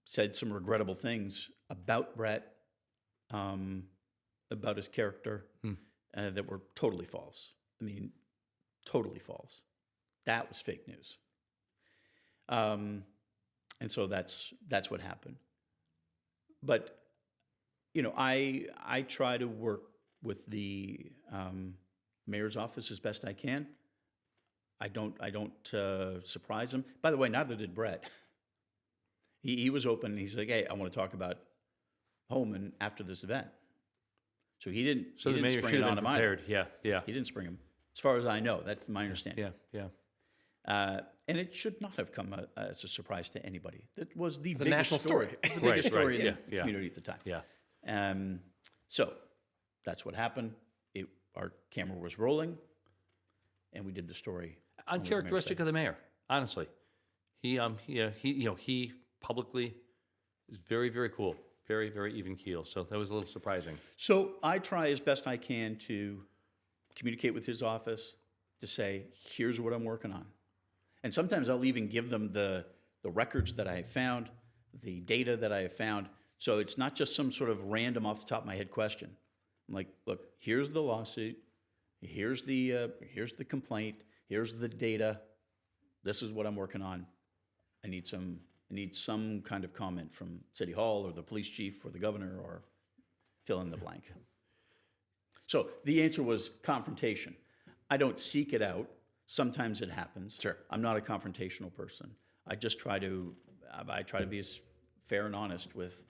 said some regrettable things about Brett, about his character, that were totally false. I mean, totally false. That was fake news. And so that's what happened. But, you know, I try to work with the mayor's office as best I can. I don't surprise him. By the way, neither did Brett. He was open. He's like, hey, I want to talk about Holman after this event. So he didn't. So he the didn't mayor spring should it have on been him either. prepared. Yeah. He didn't spring him, as far as I know. That's my understanding. Yeah. And it should not have come as a surprise to anybody. That was the a biggest national story. It was the biggest story in the Yeah. community at the time. Yeah. So that's what happened. Our camera was rolling, and we did the story. Uncharacteristic of the mayor, honestly. He publicly is very, very cool. Very, very even keel. So that was a little surprising. So I try as best I can to communicate with his office to say, here's what I'm working on. And sometimes I'll even give them the records that I have found, the data that I have found. So it's not just some sort of random off the top of my head question. I'm like, look, here's the lawsuit, here's the complaint, here's the data. This is what I'm working on. I need some kind of comment from City Hall or the police chief or the governor or fill in the blank. So the answer was confrontation. I don't seek it out. Sometimes it happens. Sure. I'm not a confrontational person. I try to be as fair and honest with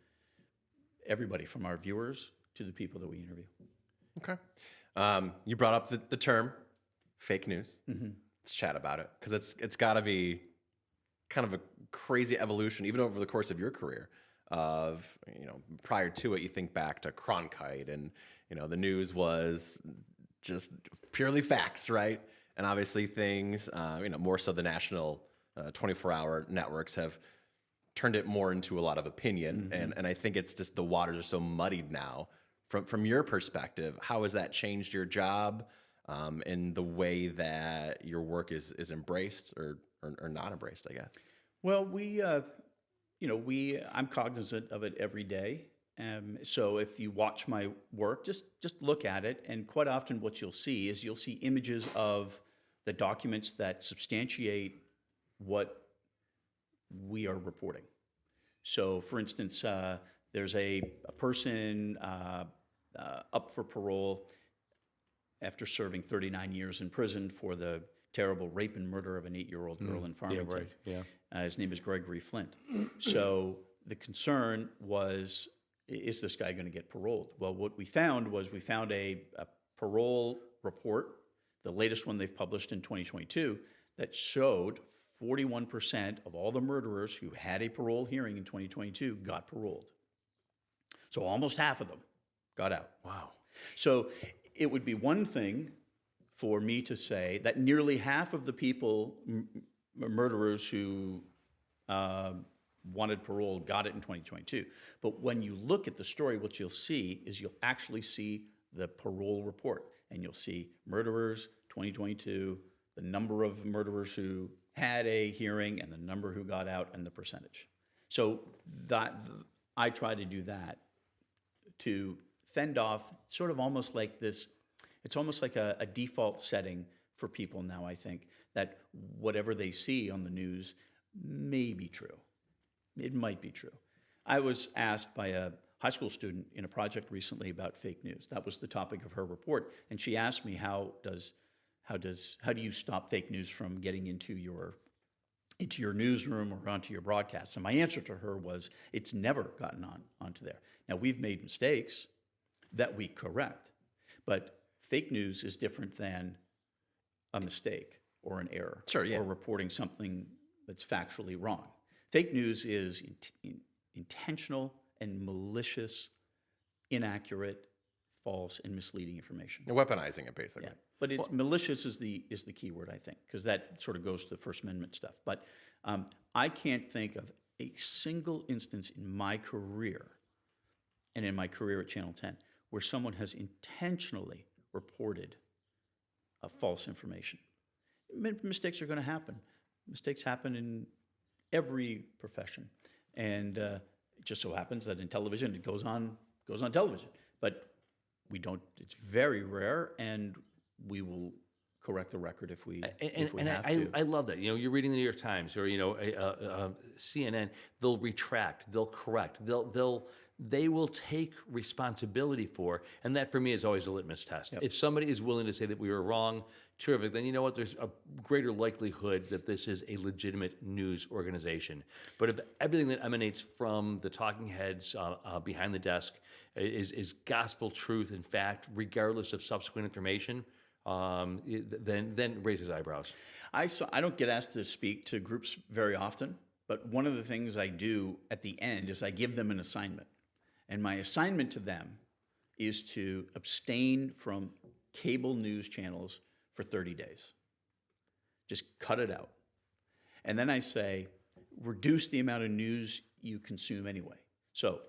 everybody, from our viewers to the people that we interview. Okay. You brought up the term fake news. Let's chat about it, because it's got to be kind of a crazy evolution, even over the course of your career. Of, you know, prior to it, you think back to Cronkite, and you know the news was just purely facts, right? And obviously things, you know, more so the national 24-hour networks have turned it more into a lot of opinion, and I think it's just the waters are so muddied now. From your perspective, how has that changed your job, and the way that your work is embraced or not embraced, I guess? Well, I'm cognizant of it every day. So if you watch my work, just look at it, and quite often what you'll see is images of the documents that substantiate what we are reporting. So, for instance, there's a person up for parole after serving 39 years in prison for the terrible rape and murder of an 8-year-old girl in Farmington. His name is Gregory Flint. So the concern was, is this guy going to get paroled? Well, what we found was a parole report, the latest one they've published in 2022, that showed 41% of all the murderers who had a parole hearing in 2022 got paroled. So almost half of them got out. Wow. So it would be one thing for me to say that nearly half of the people, murderers who wanted parole, got it in 2022. But when you look at the story, what you'll see is you'll actually see the parole report, and you'll see murderers 2022, the number of murderers who had a hearing, and the number who got out, and the percentage. So that I try to do that to fend off sort of almost like this. It's almost like a default setting for people now, I think, that whatever they see on the news may be true. It might be true. I was asked by a high school student in a project recently about fake news. That was the topic of her report, and she asked me, how do you stop fake news from getting into your newsroom or onto your broadcasts? And my answer to her was, it's never gotten onto there. Now, we've made mistakes that we correct, but fake news is different than a mistake or an error. Sure, yeah. Or reporting something that's factually wrong. Fake news is intentional and malicious, inaccurate, false, and misleading information. You're weaponizing it, basically. Yeah, but it's malicious is the key word, I think, because that sort of goes to the First Amendment stuff. But I can't think of a single instance in my career and in my career at Channel 10 where someone has intentionally reported false information. Mistakes are going to happen. Mistakes happen in every profession, and it just so happens that in television it goes on television. But we don't. It's very rare, and we will correct the record if we have to. I love that. You know, you're reading the New York Times or CNN. They'll retract. They'll correct. They will take responsibility for, and that for me is always a litmus test. If somebody is willing to say that we were wrong, terrific, then you know what, there's a greater likelihood that this is a legitimate news organization. But if everything that emanates from the talking heads behind the desk is gospel truth, in fact, regardless of subsequent information, then it raises eyebrows. I don't get asked to speak to groups very often, but one of the things I do at the end is I give them an assignment. And my assignment to them is to abstain from cable news channels for 30 days. Just cut it out. And then I say, reduce the amount of news you consume anyway. So,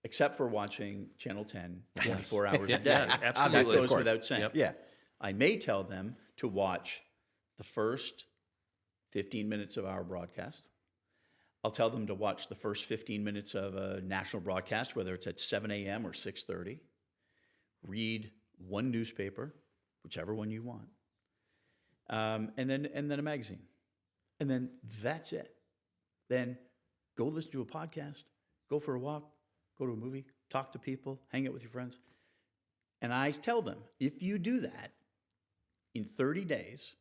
except for watching Channel 10 24 hours a day. Yes, absolutely. That goes without saying. Yep. Yeah. I may tell them to watch the first 15 minutes of our broadcast. I'll tell them to watch the first 15 minutes of a national broadcast, whether it's at 7 a.m. or 6:30. Read one newspaper, whichever one you want, and then a magazine. And then that's it. Then go listen to a podcast, go for a walk, go to a movie, talk to people, hang out with your friends. And I tell them, if you do that, in 30 days,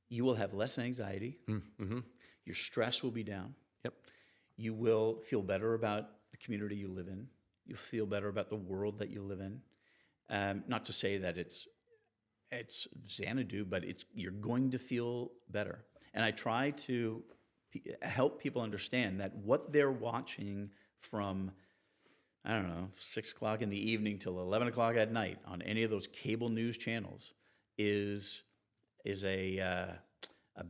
you will have less anxiety. Mm-hmm. Your stress will be down. Yep. You will feel better about the community you live in. You'll feel better about the world that you live in. Not to say that it's Xanadu, but you're going to feel better. And I try to help people understand that what they're watching from, 6 o'clock in the evening till 11 o'clock at night on any of those cable news channels is a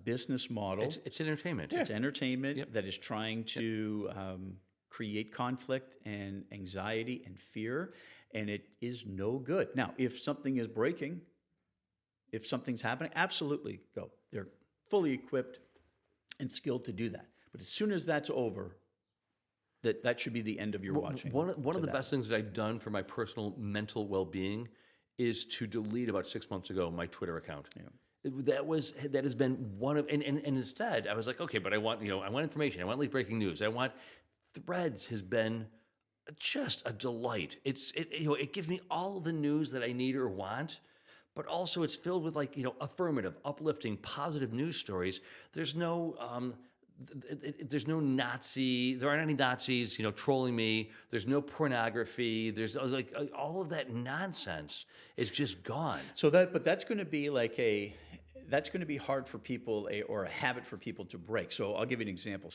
business model. It's entertainment. It's entertainment that is trying to create conflict and anxiety and fear, and it is no good. Now, if something is breaking, if something's happening, absolutely go. They're fully equipped and skilled to do that. But as soon as that's over, that should be the end of your watching. One of the best things that I've done for my personal mental well-being is to delete about 6 months ago my Twitter account. Yeah. That has been one of, and instead I was like, okay, but I want information. I want late breaking news. I want Threads has been just a delight. It gives me all the news that I need or want, but also it's filled with affirmative, uplifting, positive news stories. There's no Nazi. There aren't any Nazis, trolling me. There's no pornography. There's all of that nonsense is just gone. But that's going to be that's going to be hard for people or a habit for people to break. So I'll give you an example.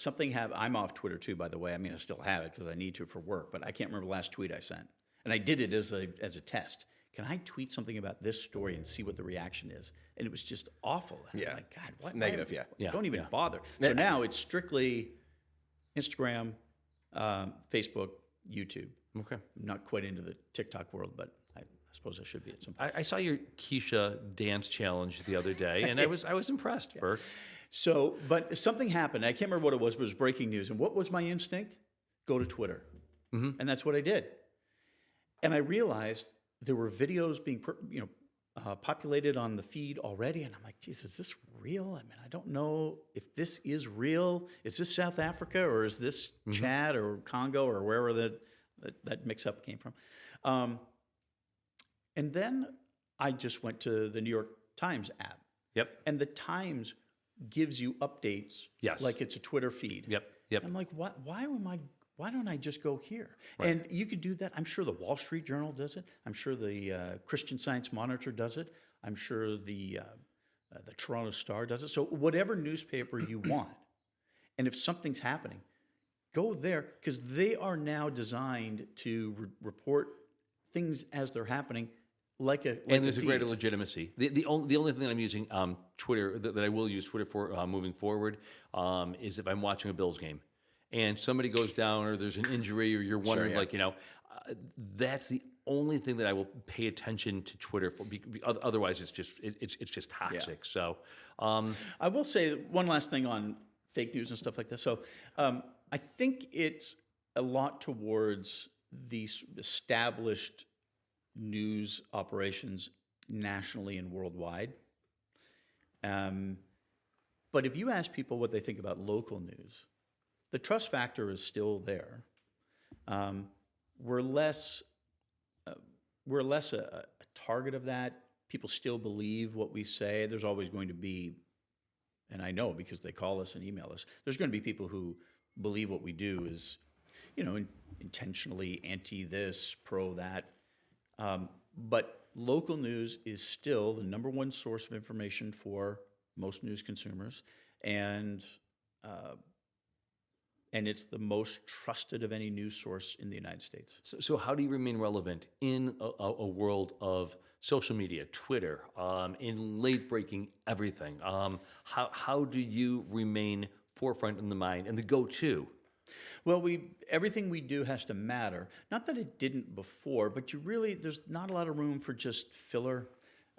I'm off Twitter too, by the way. I mean, I still have it because I need to for work, but I can't remember the last tweet I sent. And I did it as a test. Can I tweet something about this story and see what the reation is? And it was just awful. And I'm like, God, what? It's negative, Don't even bother. So now it's strictly Instagram, Facebook, YouTube. Okay. I'm not quite into the TikTok world, but I suppose I should be at some point. I saw your Keisha dance challenge the other day, and I was impressed, Burke. So, but something happened. I can't remember what it was, but it was breaking news. And what was my instinct? Go to Twitter. Mm-hmm. And that's what I did. And I realized there were videos being populated on the feed already, and I'm like, geez, is this real? I mean, I don't know if this is real. Is this South Africa, or is this Chad or Congo or wherever that mix-up came from? And then I just went to the New York Times app. Yep. And the Times gives you updates like it's a Twitter feed. Yep. I'm like, why don't I just go here? Right. And you could do that. I'm sure the Wall Street Journal does it. I'm sure the Christian Science Monitor does it. I'm sure the Toronto Star does it. So whatever newspaper you want, And if something's happening, go there, because they are now designed to report things as they're happening, like a And there's a feed. greater legitimacy. The only thing that I'm using Twitter, that I will use Twitter for moving forward, is if I'm watching a Bills game and somebody goes down or there's an injury or you're wondering, yeah. that's the only thing that I will pay attention to Twitter for. Otherwise, it's just toxic. So, I will say one last thing on fake news and stuff like this. So I think it's a lot towards these established news operations nationally and worldwide. But if you ask people what they think about local news, the trust factor is still there. We're less a target of that. People still believe what we say. There's always going to be, and I know because they call us and email us, there's going to be people who believe what we do is, intentionally anti this, pro that. But local news is still the number one source of information for most news consumers, and it's the most trusted of any news source in the United States. so how do you remain relevant in a world of social media, Twitter, in late-breaking everything? How do you remain forefront in the mind and the go-to? Well, everything we do has to matter. Not that it didn't before, but there's not a lot of room for just filler.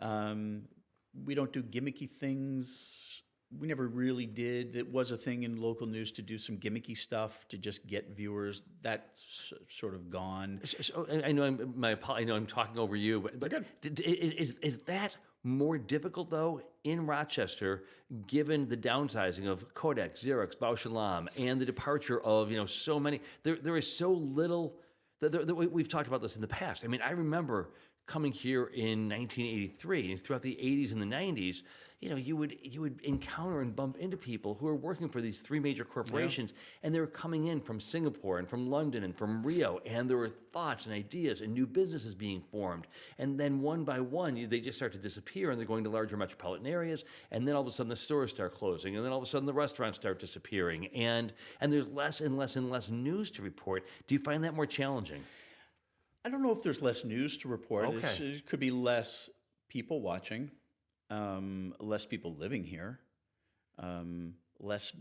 We don't do gimmicky things. We never really did. It was a thing in local news to do some gimmicky stuff to just get viewers. That's sort of gone. So I know I'm talking over you, but is that more difficult though in Rochester, given the downsizing of Kodak, Xerox, Bausch and Lomb, and the departure of so many? There is so little. We've talked about this in the past. I mean, I remember coming here in 1983 and throughout the 80s and the 90s. You would encounter and bump into people who are working for these three major corporations, and they were coming in from Singapore and from London and from Rio, and there were thoughts and ideas and new businesses being formed. And then one by one, they just start to disappear, and they're going to larger metropolitan areas, and then all of a sudden the stores start closing, and then all of a sudden the restaurants start disappearing, and there's less and less and less news to report. Do you find that more challenging? I don't know if there's less news to report. Okay. It could be less people watching. Less people living here, less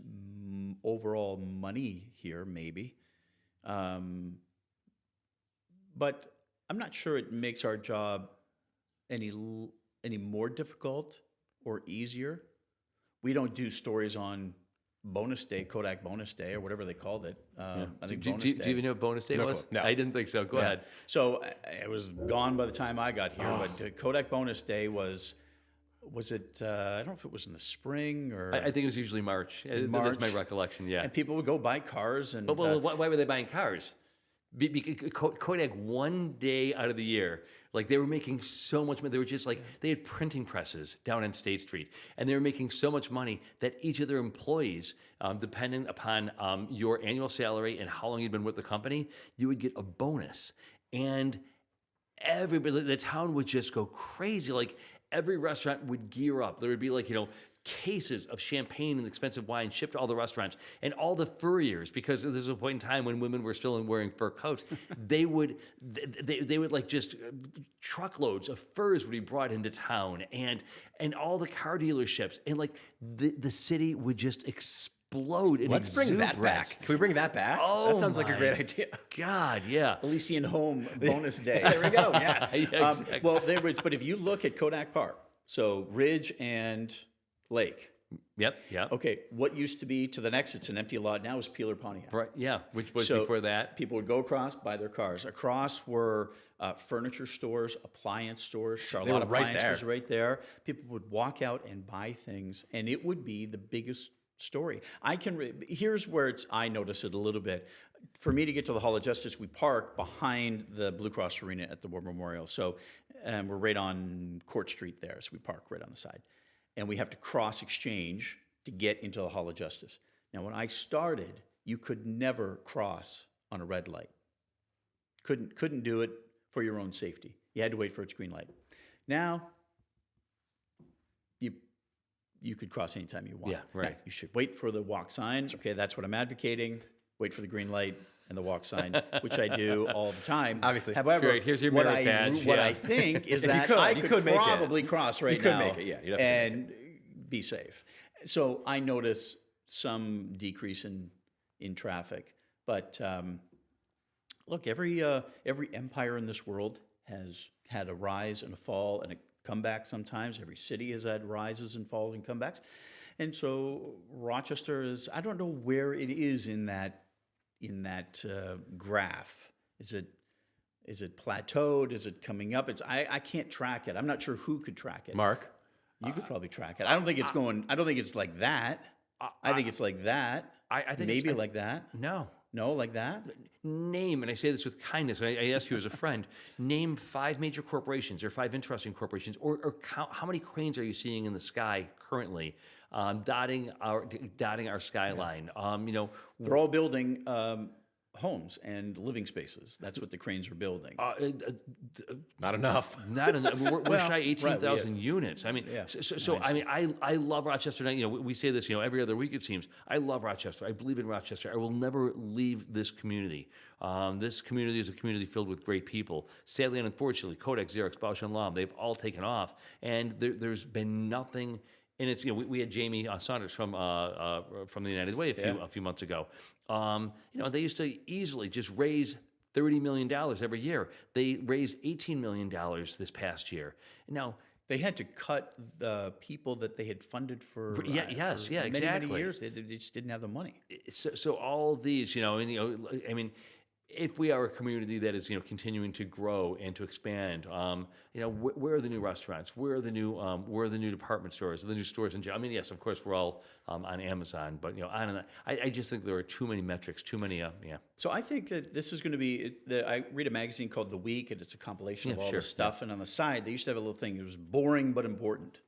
overall money here, maybe. But I'm not sure it makes our job any more difficult or easier. We don't do stories on bonus day, Kodak bonus day, or whatever they called it. I think bonus day. Do you even know what bonus day was? No. I didn't think so. Go ahead. So it was gone by the time I got here, but Kodak bonus day was it, I don't know if it was in the spring or... I think it was usually March. That's my recollection, yeah. And people would go buy cars and... But why were they buying cars? Because Kodak, one day out of the year, they were making so much money. They were just they had printing presses down on State Street, and they were making so much money that each of their employees, depending upon your annual salary and how long you'd been with the company, you would get a bonus. And everybody, the town would just go crazy. Every restaurant would gear up. There would be cases of champagne and expensive wine shipped to all the restaurants, and all the furriers, because there's a point in time when women were still wearing fur coats, they would just truckloads of furs would be brought into town, and all the car dealerships, and the city would just explode in Let's bring that back. Can we bring that back? Oh, that sounds like a great idea. God, yeah. Elysian Home bonus day. There we go. Yes. Yeah, exactly. But if you look at Kodak Park, so Ridge and Lake. Yep. Okay, what used to be to the next, it's an empty lot now, is Peeler Pontiac. Right, yeah, which was So before that. People would go across, buy their cars. Across were furniture stores, appliance stores. Charlotte they were right Appliance there. was right there. People would walk out and buy things, and it would be the biggest story. Here's where I notice it a little bit. For me to get to the Hall of Justice, we park behind the Blue Cross Arena at the War Memorial. So we're right on Court Street there, so we park right on the side. And we have to cross exchange to get into the Hall of Justice. Now, when I started, you could never cross on a red light. Couldn't do it for your own safety. You had to wait for its green light. Now, you could cross anytime you want. Yeah, right. Now, you should wait for the walk sign. Okay, that's what I'm advocating. Wait for the green light and the walk sign, which I do all the time. Obviously. However, Great, here's your what merit badge, what yeah. I think is If you that could, I you could could make it. probably cross right You could now make it, yeah, you definitely and be safe. So I notice some decrease in traffic, but look, every empire in this world has had a rise and a fall and a comeback sometimes. Every city has had rises and falls and comebacks. And so Rochester is, I don't know where it is in that graph. Is it plateaued? Is it coming up? I can't track it. I'm not sure who could track it. Mark? You could probably track it. I don't think it's going, I don't think it's like that. I think it's like that. I think Maybe like that. No. No, like that? Name, and I say this with kindness, I ask you as a friend, name 5 major corporations or 5 interesting corporations, or count how many cranes are you seeing in the sky currently, dotting our skyline. They're all building homes and living spaces. That's what the cranes are building. Not enough. Not enough. We're Well, shy right, 18,000 units. I mean, Yeah. so I mean, I love Rochester. We say this, every other week it seems. I love Rochester. I believe in Rochester. I will never leave this community. This community is a community filled with great people. Sadly and unfortunately, Kodak, Xerox, Bausch and Lomb, they've all taken off, and there's been nothing. And it's we had Jamie Saunders from the United Way a few months ago. They used to easily just raise $30 million every year. They raised $18 million this past year. Now They had to cut the people that they had funded for For- yeah, yes, for yeah, many, exactly. many years. They just didn't have the money. so all of these, I mean, if we are a community that is, continuing to grow and to expand, where are the new restaurants? Where are the new department stores? The new stores in general? I mean, yes, of course, we're all on Amazon, but on and on. I just think there are too many metrics, too many. So I think that this is going to be. I read a magazine called The Week, and it's a compilation of Yeah, all sure, this stuff. And on the side, they used to have a little thing. It was boring but important.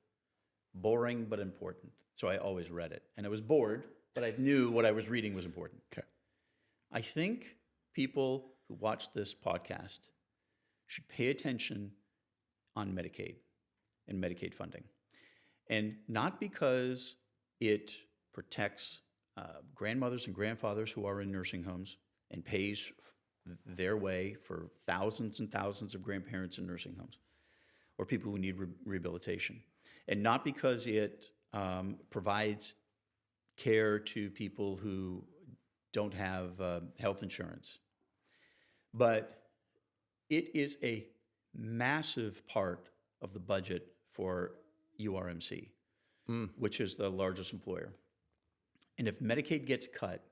Boring but important. So I always read it, and I was bored, but I knew what I was reading was important. Okay. I think people who watch this podcast should pay attention on Medicaid and Medicaid funding. And not because it protects grandmothers and grandfathers who are in nursing homes and pays their way for thousands and thousands of grandparents in nursing homes or people who need rehabilitation. And not because it provides care to people who don't have health insurance. But it is a massive part of the budget for URMC, which is the largest employer. And if Medicaid gets cut,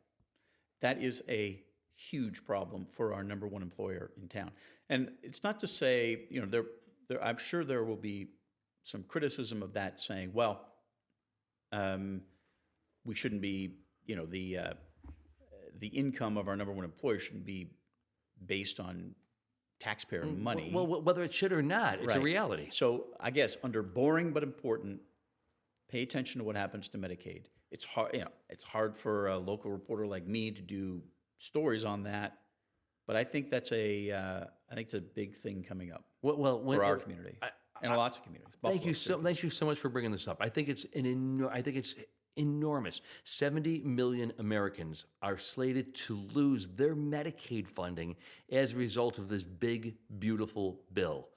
that is a huge problem for our number one employer in town. And it's not to say, I'm sure there will be some criticism of that saying, well, we shouldn't be, the income of our number one employer shouldn't be based on taxpayer money. Well, whether it should or not, it's a Right. reality. So I guess under boring but important, pay attention to what happens to Medicaid. It's hard, it's hard for a local reporter like me to do stories on that, but I think that's I think it's a big thing coming up for our community and lots of communities. Thank you Buffalo, thank you so much for bringing this up. I think it's enormous. 70 million Americans are slated to lose their Medicaid funding as a result of this big, beautiful bill.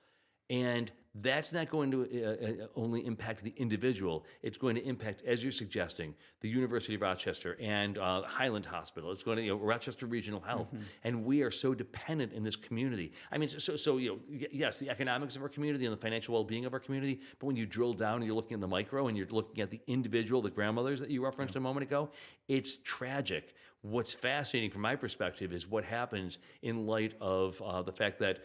And that's not going to only impact the individual. It's going to impact, as you're suggesting, the University of Rochester and Highland Hospital. It's going to, Rochester Regional Health. And we are so dependent in this community. I mean, yes, the economics of our community and the financial well-being of our community, but when you drill down and you're looking at the micro and you're looking at the individual, the grandmothers that you referenced a moment ago, it's tragic. What's fascinating from my perspective is what happens in light of the fact that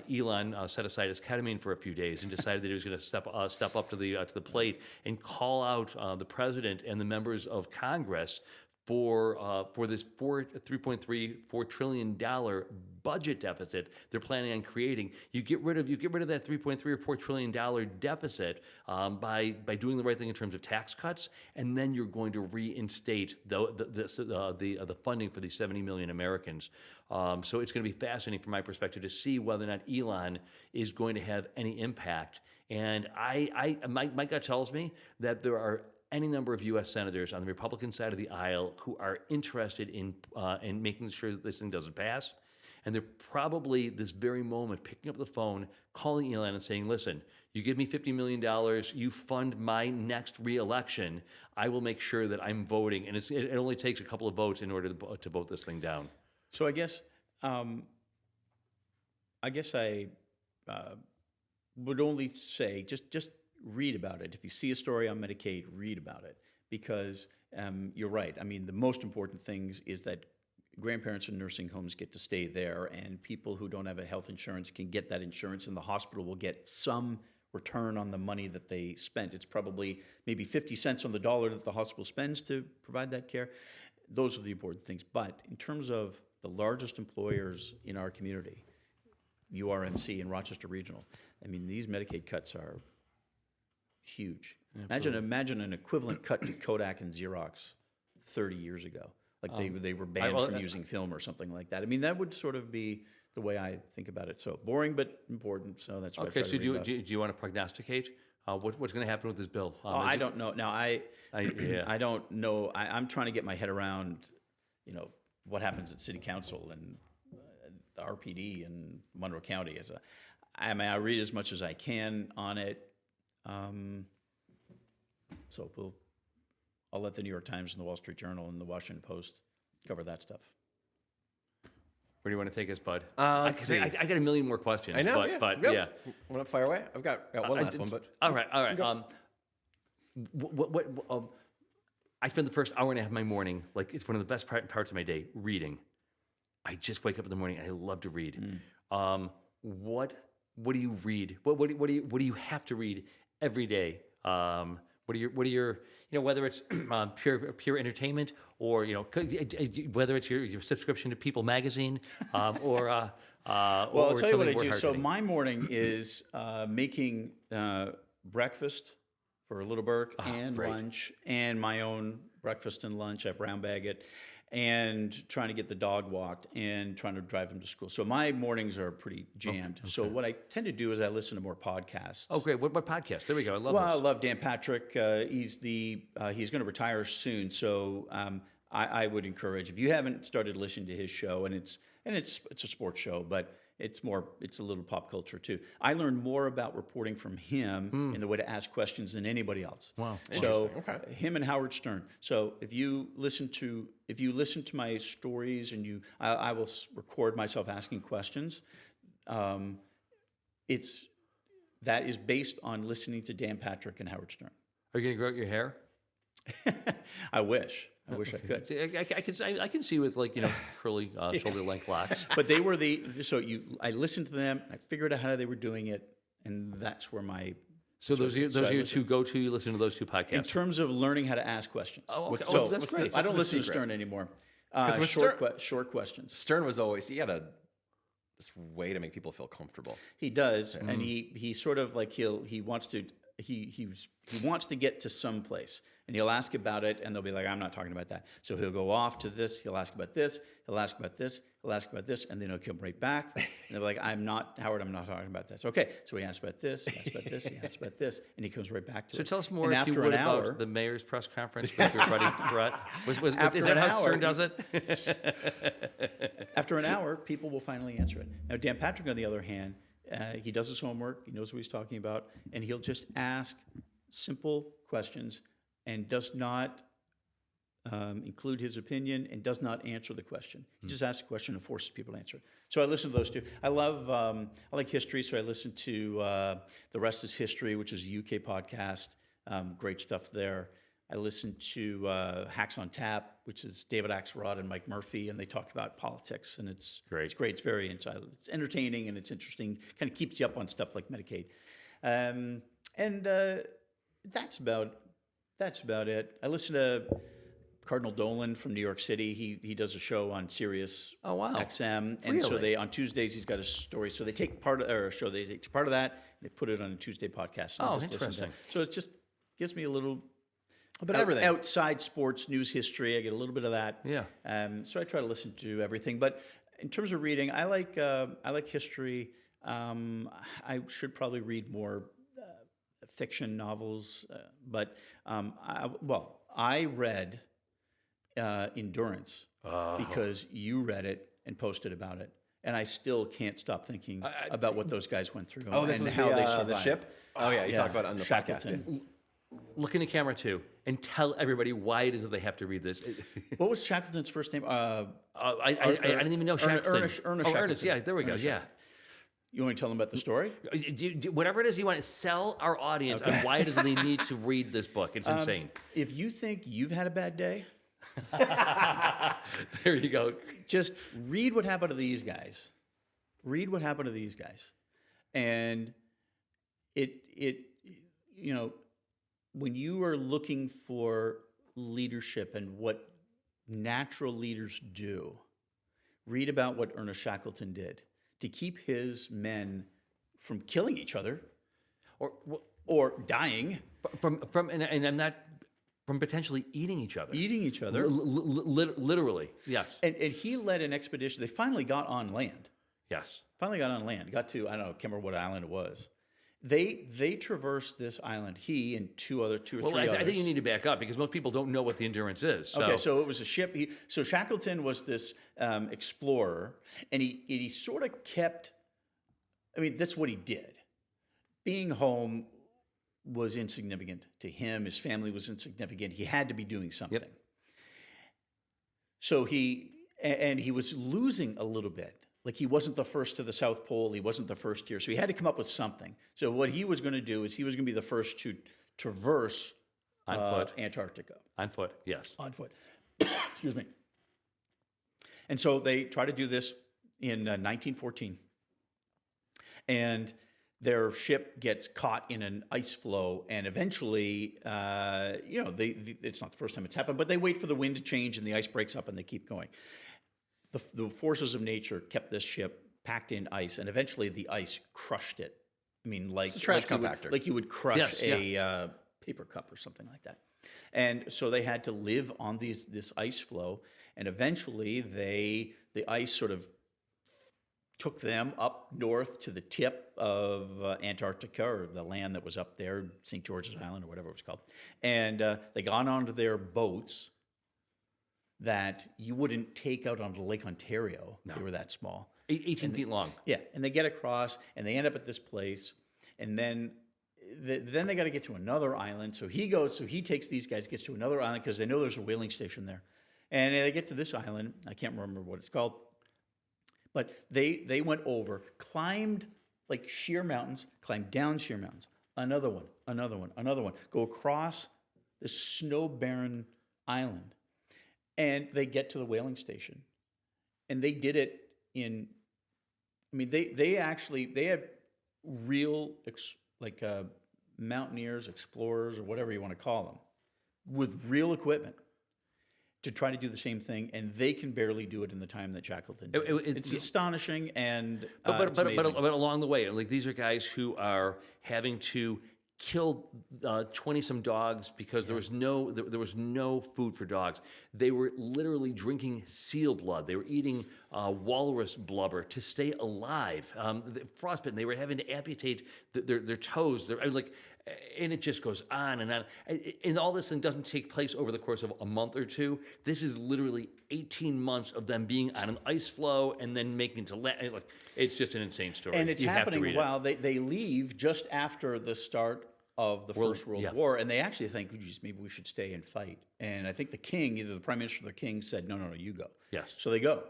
Elon set aside his ketamine for a few days and decided that he was going to step up to the plate and call out the president and the members of Congress for this $3.34 trillion budget deficit they're planning on creating. You get rid of that $3.3 or $4 trillion deficit by doing the right thing in terms of tax cuts, and then you're going to reinstate the funding for these 70 million Americans. So it's going to be fascinating from my perspective to see whether or not Elon is going to have any impact. And my gut tells me that there are any number of U.S. senators on the Republican side of the aisle who are interested in making sure that this thing doesn't pass. And they're probably this very moment picking up the phone, calling Elon and saying, listen, you give me $50 million, you fund my next re-election, I will make sure that I'm voting. And it only takes a couple of votes in order to vote this thing down. So I guess I would only say just read about it. If you see a story on Medicaid, read about it, because you're right. I mean, the most important things is that grandparents in nursing homes get to stay there, and people who don't have a health insurance can get that insurance, and the hospital will get some return on the money that they spent. It's probably maybe 50 cents on the dollar that the hospital spends to provide that care. Those are the important things. But in terms of the largest employers in our community, URMC and Rochester Regional, I mean, these Medicaid cuts are huge. Imagine an equivalent cut to Kodak and Xerox 30 years ago. Like they were banned from using film or something like that. I mean, that would sort of be the way I think about it. So boring but important. So that's what I try to read about. Do you want to prognosticate what's going to happen with this bill? I don't know. Now I don't know. I'm trying to get my head around, what happens at City Council and the RPD in Monroe County. I read as much as I can on it. So I'll let the New York Times and the Wall Street Journal and the Washington Post cover that stuff. Where do you want to take us, Bud? Let's see. I got a million more questions. I know. But Yep. yeah. Want to fire away? I've got one last one, but all right. I spend the first hour and a half of my morning, like it's one of the best parts of my day, reading. I just wake up in the morning and I love to read. What do you read? What do you have to read every day? What are your whether it's pure entertainment or whether it's your subscription to People magazine or well, I'll tell you what I do. So hitting. my morning is making breakfast for Little Burke and great. lunch, and my own breakfast and lunch. I brown bag it, and trying to get the dog walked and trying to drive him to school. So my mornings are pretty jammed. Okay. So what I tend to do is I listen to more podcasts. Oh, great. What podcasts? There we go. I love this. I love Dan Patrick. He's going to retire soon. So I would encourage, if you haven't started listening to his show, and it's a sports show, but it's a little pop culture too. I learned more about reporting from him in the way to ask questions than anybody else. Wow. So him and Howard Stern. So if you listen to my stories and I will record myself asking questions. That is based on listening to Dan Patrick and Howard Stern. Are you going to grow out your hair? I wish I could. I can see with curly shoulder length locks. But they were I listened to them, I figured out how they were doing it, and that's where my. So those are your two go-to. You listen to those two podcasts. In terms of learning how to ask questions. Oh, okay. That's great. I don't listen to Stern anymore. Short questions. Stern was always he had this way to make people feel comfortable. He does, and he sort of like he wants to get to some place, and he'll ask about it, and they'll be like, I'm not talking about that. So he'll go off to this, he'll ask about this, he'll ask about this, he'll ask about this, and then he'll come right back, and they're like, Howard, I'm not talking about this. Okay, so he asks about this, he asks about this, he asks about this, and he comes right back to it. So tell us more, and if you would, about the mayor's press conference with your buddy Brett. Is that how Stern does it? After an hour, people will finally answer it. Now, Dan Patrick, on the other hand, he does his homework, he knows what he's talking about, and he'll just ask simple questions and does not include his opinion and does not answer the question. He just asks a question and forces people to answer it. So I listen to those two. I like history, so I listen to The Rest is History, which is a UK podcast. Great stuff there. I listen to Hacks on Tap, which is David Axelrod and Mike Murphy, and they talk about politics, and it's great. It's very it's entertaining and it's interesting. Kind of keeps you up on stuff like Medicaid, and that's about it. I listen to Cardinal Dolan from New York City. He does a show on Sirius XM, and so on Tuesdays he's got a story. So they take part of that, and they put it on a Tuesday podcast. And just interesting. Listen to it. So it just gives me a little. But everything outside sports news history, I get a little bit of that. Yeah. So I try to listen to everything. But in terms of reading, I like history. I should probably read more fiction novels, but I read Endurance because you read it and posted about it, and I still can't stop thinking about what those guys went through. Oh, this and was how they survived. the ship? Oh, yeah, you talked about it on the Shackleton. podcast. Look into camera too, and tell everybody why it is that they have to read this. What was Shackleton's first name? I didn't even know Shackleton. Ernest Ernest, Shackleton. yeah, there we go. Ernest Yeah. You want to tell them about the story? Whatever it is you want to sell our audience on why it is they need to read this book. It's insane. If you think you've had a bad day, There you go. just read what happened to these guys. Read what happened to these guys. And it when you are looking for leadership and what natural leaders do, read about what Ernest Shackleton did to keep his men from killing each other or dying. And I'm not from potentially eating each other. Eating each other. Literally, yes. And he led an expedition. They finally got on land. Yes. Finally got on land. Got to, I don't know, can't remember what island it was. They traversed this island. He and two or three others. I think you need to back up because most people don't know what the Endurance is. So. Okay, so it was a ship. So Shackleton was this explorer, and he sort of kept. I mean, that's what he did. Being home was insignificant to him. His family was insignificant. He had to be doing something. Yep. So he was losing a little bit. Like he wasn't the first to the South Pole. He wasn't the first here. So he had to come up with something. So what he was going to do is he was going to be the first to traverse on foot Antarctica. On foot, yes. On foot. Excuse me. And so they try to do this in 1914. And their ship gets caught in an ice floe, and eventually, it's not the first time it's happened, but they wait for the wind to change, and the ice breaks up, and they keep going. The forces of nature kept this ship packed in ice, and eventually the ice crushed it. I mean, like it's a trash compactor. Like you would crush a paper cup or something like that. And so they had to live on this ice floe, and eventually the ice sort of took them up north to the tip of Antarctica, or the land that was up there, St. George's Island or whatever it was called. And they got onto their boats that you wouldn't take out onto Lake Ontario. No. They were that small. 18 feet long. Yeah, and they get across, and they end up at this place, and then they got to get to another island. So he takes these guys, gets to another island, because they know there's a whaling station there. And they get to this island. I can't remember what it's called. But they went over, climbed like sheer mountains, climbed down sheer mountains. Another one, go across this snow-barren island. And they get to the whaling station. And they did it they had real, mountaineers, explorers, or whatever you want to call them, with real equipment to try to do the same thing, and they can barely do it in the time that Shackleton did. It's astonishing, and it's amazing. But along the way, like these are guys who are having to kill 20-some dogs because there was no food for dogs. They were literally drinking seal blood. They were eating walrus blubber to stay alive. Frostbitten. They were having to amputate their toes. And it just goes on and on. And all this thing doesn't take place over the course of a month or two. This is literally 18 months of them being on an ice floe and then making it to land. It's just an insane story. And it's happening while they leave just after the start of the First World War, and they actually think, geez, maybe we should stay and fight. And I think the king, either the prime minister or the king, said, no, you go. Yes. So they go.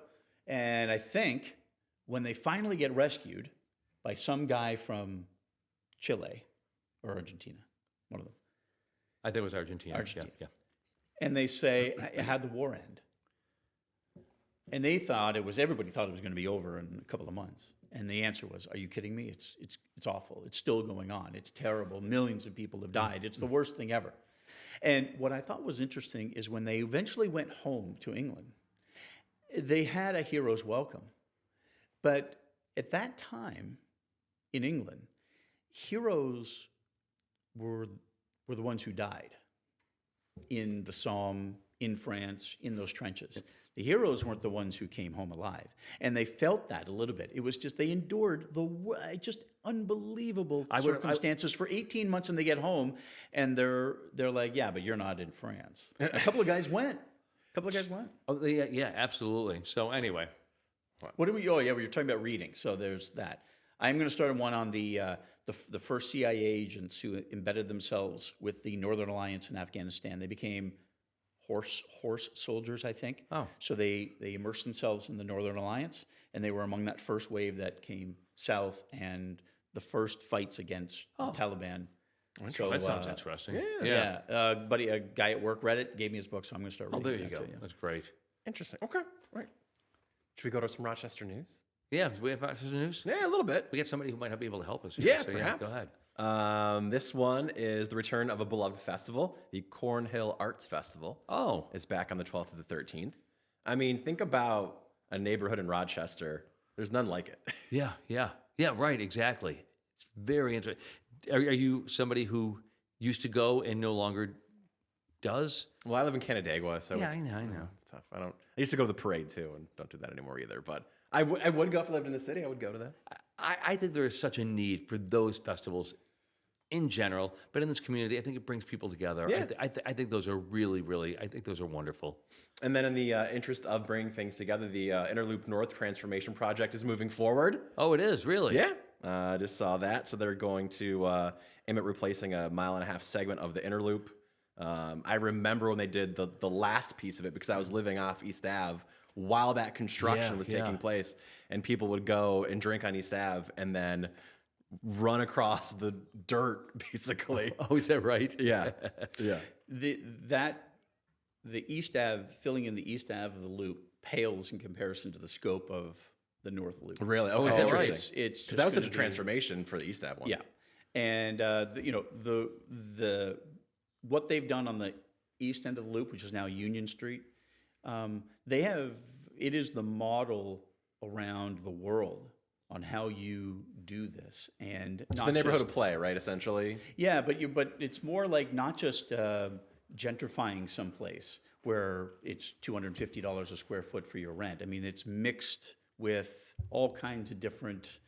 And I think when they finally get rescued by some guy from Chile or Argentina, one of them. I think it was Argentina. Yeah. And they say, how'd the war end? And everybody thought it was going to be over in a couple of months. And the answer was, are you kidding me? It's awful. It's still going on. It's terrible. Millions of people have died. It's the worst thing ever. And what I thought was interesting is when they eventually went home to England, they had a hero's welcome. But at that time in England, heroes were the ones who died in the Somme, in France in those trenches. The heroes weren't the ones who came home alive, and they felt that a little bit. It was just they endured just unbelievable circumstances for 18 months, and they get home, and they're like, yeah, but you're not in France. A couple of guys went. Oh, yeah, absolutely. So anyway, What do we? Oh, yeah, we were talking about reading. So there's that. I'm going to start one on the first CIA agents who embedded themselves with the Northern Alliance in Afghanistan. They became horse soldiers, I think. Oh. So they immersed themselves in the Northern Alliance, and they were among that first wave that came south and the first fights against the Taliban. So, that sounds interesting. yeah. A guy at work read it, gave me his book, so I'm going to start Oh, reading there you that go. too, That's great. Interesting. Okay. Right. Should we go to some Rochester news? Yeah, do we have access to news? Yeah, a little bit. We got somebody who might not be able to help us here. Yeah, so, perhaps. go ahead. This one is the return of a beloved festival, the Cornhill Arts Festival. Oh, It's back on the 12th to the 13th. I mean, think about a neighborhood in Rochester. There's none like it. yeah, right, exactly. It's very interesting. Are you somebody who used to go and no longer does? Well, I live in Canandaigua, so Yeah, it's, I know. it's tough. I used to go to the parade too, and don't do that anymore either. But I would go if I lived in the city. I would go to that. I think there is such a need for those festivals in general, but in this community, I think it brings people together. Yeah. I think those are really, I think those are wonderful. And then in the interest of bringing things together, the Interloop North Transformation Project is moving forward. Oh, it is, really? Yeah, I just saw that. So they're going to aim at replacing a 1.5 mile segment of the Interloop. I remember when they did the last piece of it because I was living off East Ave while that construction was taking place, and people would go and drink on East Ave and then run across the dirt, basically. Oh, is that right? Yeah, yeah. The East Ave, filling in the East Ave of the loop pales in comparison to the scope of the North Loop. Really? Oh, is that right? It's Because that was such a transformation for the East Ave one. Yeah, and the what they've done on the east end of the loop, which is now Union Street, it is the model around the world on how you do this, and It's not the neighborhood just- of play, right? Essentially. Yeah, but it's more like not just gentrifying someplace where it's $250 a square foot for your rent. I mean, it's mixed with all kinds of different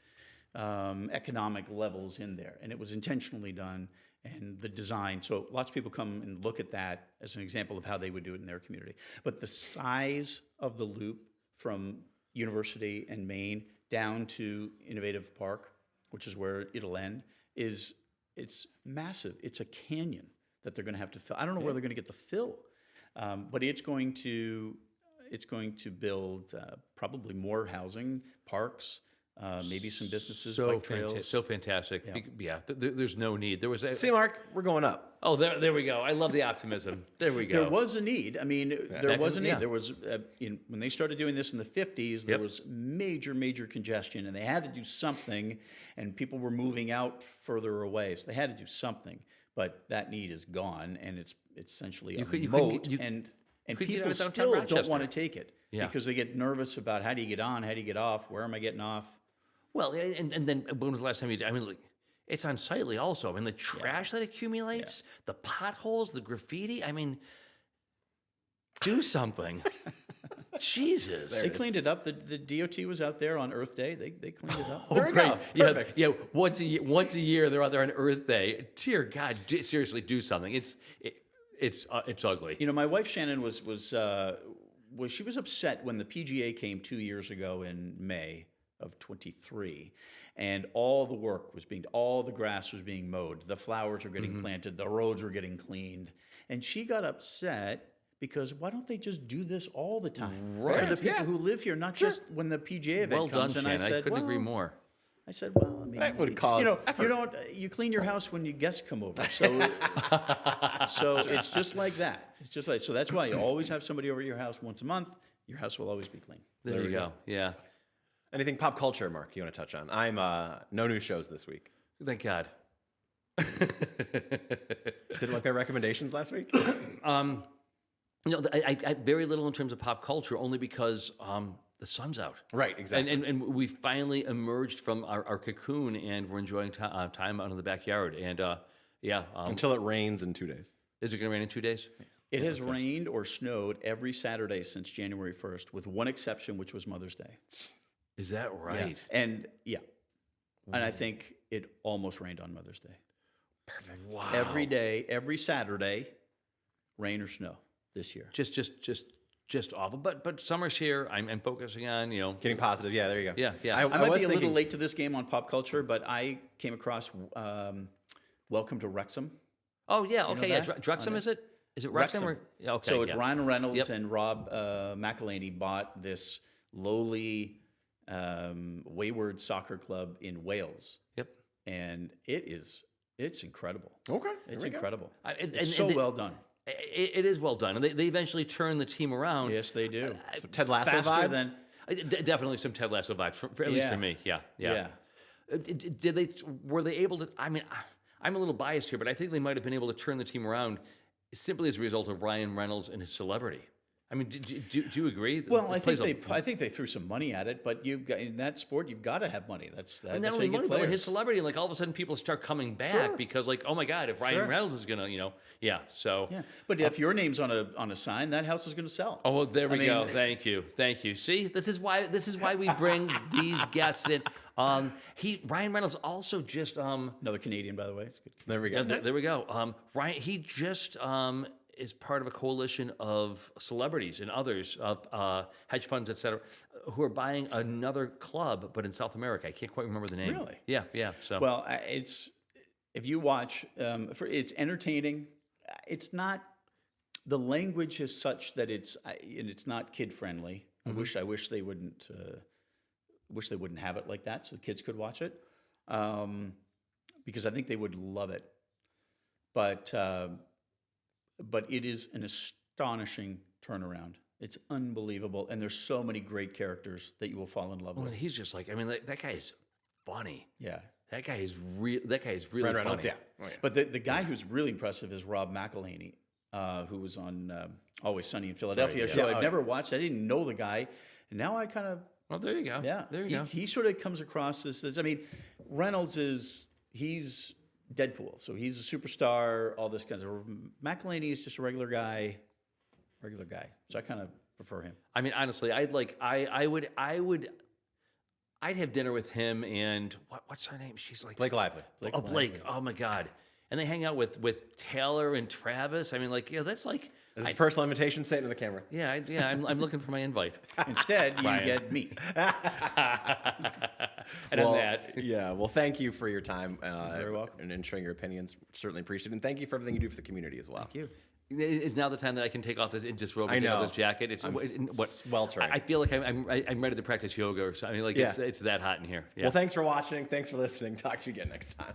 economic levels in there, and it was intentionally done. And the design, so lots of people come and look at that as an example of how they would do it in their community. But the size of the loop from University and Main down to Innovative Park, which is where it'll end, it's massive. It's a canyon that they're going to have to fill. I don't know where they're going to get the fill, but it's going to build probably more housing, parks, maybe some businesses, bike trails. So fantastic. Yeah, there's no need. There was See, Mark, we're going up. Oh, there we go. I love the optimism. There we go. There was a need. I mean, there was a need. Yeah. There was when they started doing this in the 50s, there was major congestion, and they had to do something, and people were moving out further away, so they had to do something. But that need is gone, and it's essentially a moat, and people still don't want to take it because they get nervous about how do you get on, how do you get off, where am I getting off? Well, and then when was the last time you did? I mean, like, it's unsightly also. I mean, the trash that accumulates, the potholes, the graffiti. I mean, do something. Jesus. They cleaned it up. The DOT was out there on Earth Day. They cleaned it up. Oh, great. Yeah, once a year they're out there on Earth Day. Dear God, seriously, do something. It's ugly. You know, my wife Shannon was she was upset when the PGA came 2 years ago in May of 23, and all the grass was being mowed, the flowers were getting planted, the roads were getting cleaned, and she got upset because why don't they just do this all the time for the people who live here, not just when the PGA event Well comes? done, And Shannon. I couldn't agree more. I said, well, I mean, That would cause effort. you clean your house when your guests come over. So, so it's just like that. So that's why you always have somebody over at your house once a month. Your house will always be clean. There you go. Yeah. Anything pop culture, Mark, you want to touch on? I'm no new shows this week. Thank God. Didn't like my recommendations last week? I very little in terms of pop culture, only because the sun's out. Right, exactly. And we finally emerged from our cocoon, and we're enjoying time out in the backyard. And until it rains in 2 days. Is it going to rain in 2 days? It has rained or snowed every Saturday since January 1st, with one exception, which was Mother's Day. Is that right? And I think it almost rained on Mother's Day. Perfect. Wow. Every day, every Saturday, rain or snow this year. Just awful. But summer's here. I'm focusing on, Getting positive. Yeah, there you go. Yeah. I might was be a thinking, little late to this game on pop culture, but I came across Welcome to Wrexham. Oh yeah. Okay. Yeah. that? Wrexham, is it? Is it Wrexham? Or, yeah, okay. So it's yeah. Ryan Reynolds Yep. and Rob McElhenney bought this lowly, wayward soccer club in Wales. Yep. And it's incredible. Okay. It's there we go. incredible. And It's so well done. It is well done, and they eventually turn the team around. Yes, they do. Some Ted Lasso Faster vibes. than Definitely some Ted Lasso vibes, at least for me. Yeah. Were they able to? I mean, I'm a little biased here, but I think they might have been able to turn the team around simply as a result of Ryan Reynolds and his celebrity. I mean, do you agree? Well, I It plays think they threw some money at it, but you've got in that sport, you've got to have money. That's and not that's how only you get money, but players. his celebrity, like all of a sudden people start coming back Sure. because, like, oh my God, if Ryan Sure. Reynolds is gonna, so. Yeah, but if your name's on a sign, that house is going to sell. Oh, well, there we I go. mean- Thank you. See, this is why we bring these guests in. Ryan Reynolds also just Another Canadian, by the way. It's good. There we go. yeah, there we go. Ryan, he just is part of a coalition of celebrities and others, hedge funds, et cetera, who are buying another club, but in South America. I can't quite remember the name. Really? Yeah. So Well, it's if you watch, it's entertaining. It's not. The language is such that and it's not kid friendly. Mm-hmm. I wish they wouldn't. Wish they wouldn't have it like that, so the kids could watch it, because I think they would love it. But it is an astonishing turnaround. It's unbelievable, and there's so many great characters that you will fall in love well, with. he's just like, I mean, that guy is funny. Yeah. That guy is real. That guy is really Ryan funny. Reynolds, yeah. Oh, yeah. But the guy who's really impressive is Rob McElhenney, who was on Always Sunny in Philadelphia. Right, So yeah. I'd Oh, never watched. I didn't know the guy, and now I kind of Well, there you go. There you go. He sort of comes across as I mean, Reynolds he's Deadpool, so he's a superstar. All this kind of McElhenney is just a regular guy. So I kind of prefer him. I mean, honestly, I'd have dinner with him and what's her name? She's like Blake Lively. Blake. Oh my God. And they hang out with Taylor and Travis. I mean, like, that's like, This is a personal invitation. Say it to the camera. I'm looking for my invite. Instead, you Ryan. get me. And on that, Yeah. Well, thank you for your time. very welcome. And sharing your opinions. Certainly appreciate it. And thank you for everything you do for the community as well. Thank you. is now the time that I can take off this disrobe I and take off know. this jacket. It's I'm what sweltering. I feel like I'm ready to practice yoga or something. Like Yeah. it's that hot in here. Yeah. Well, thanks for watching. Thanks for listening. Talk to you again next time.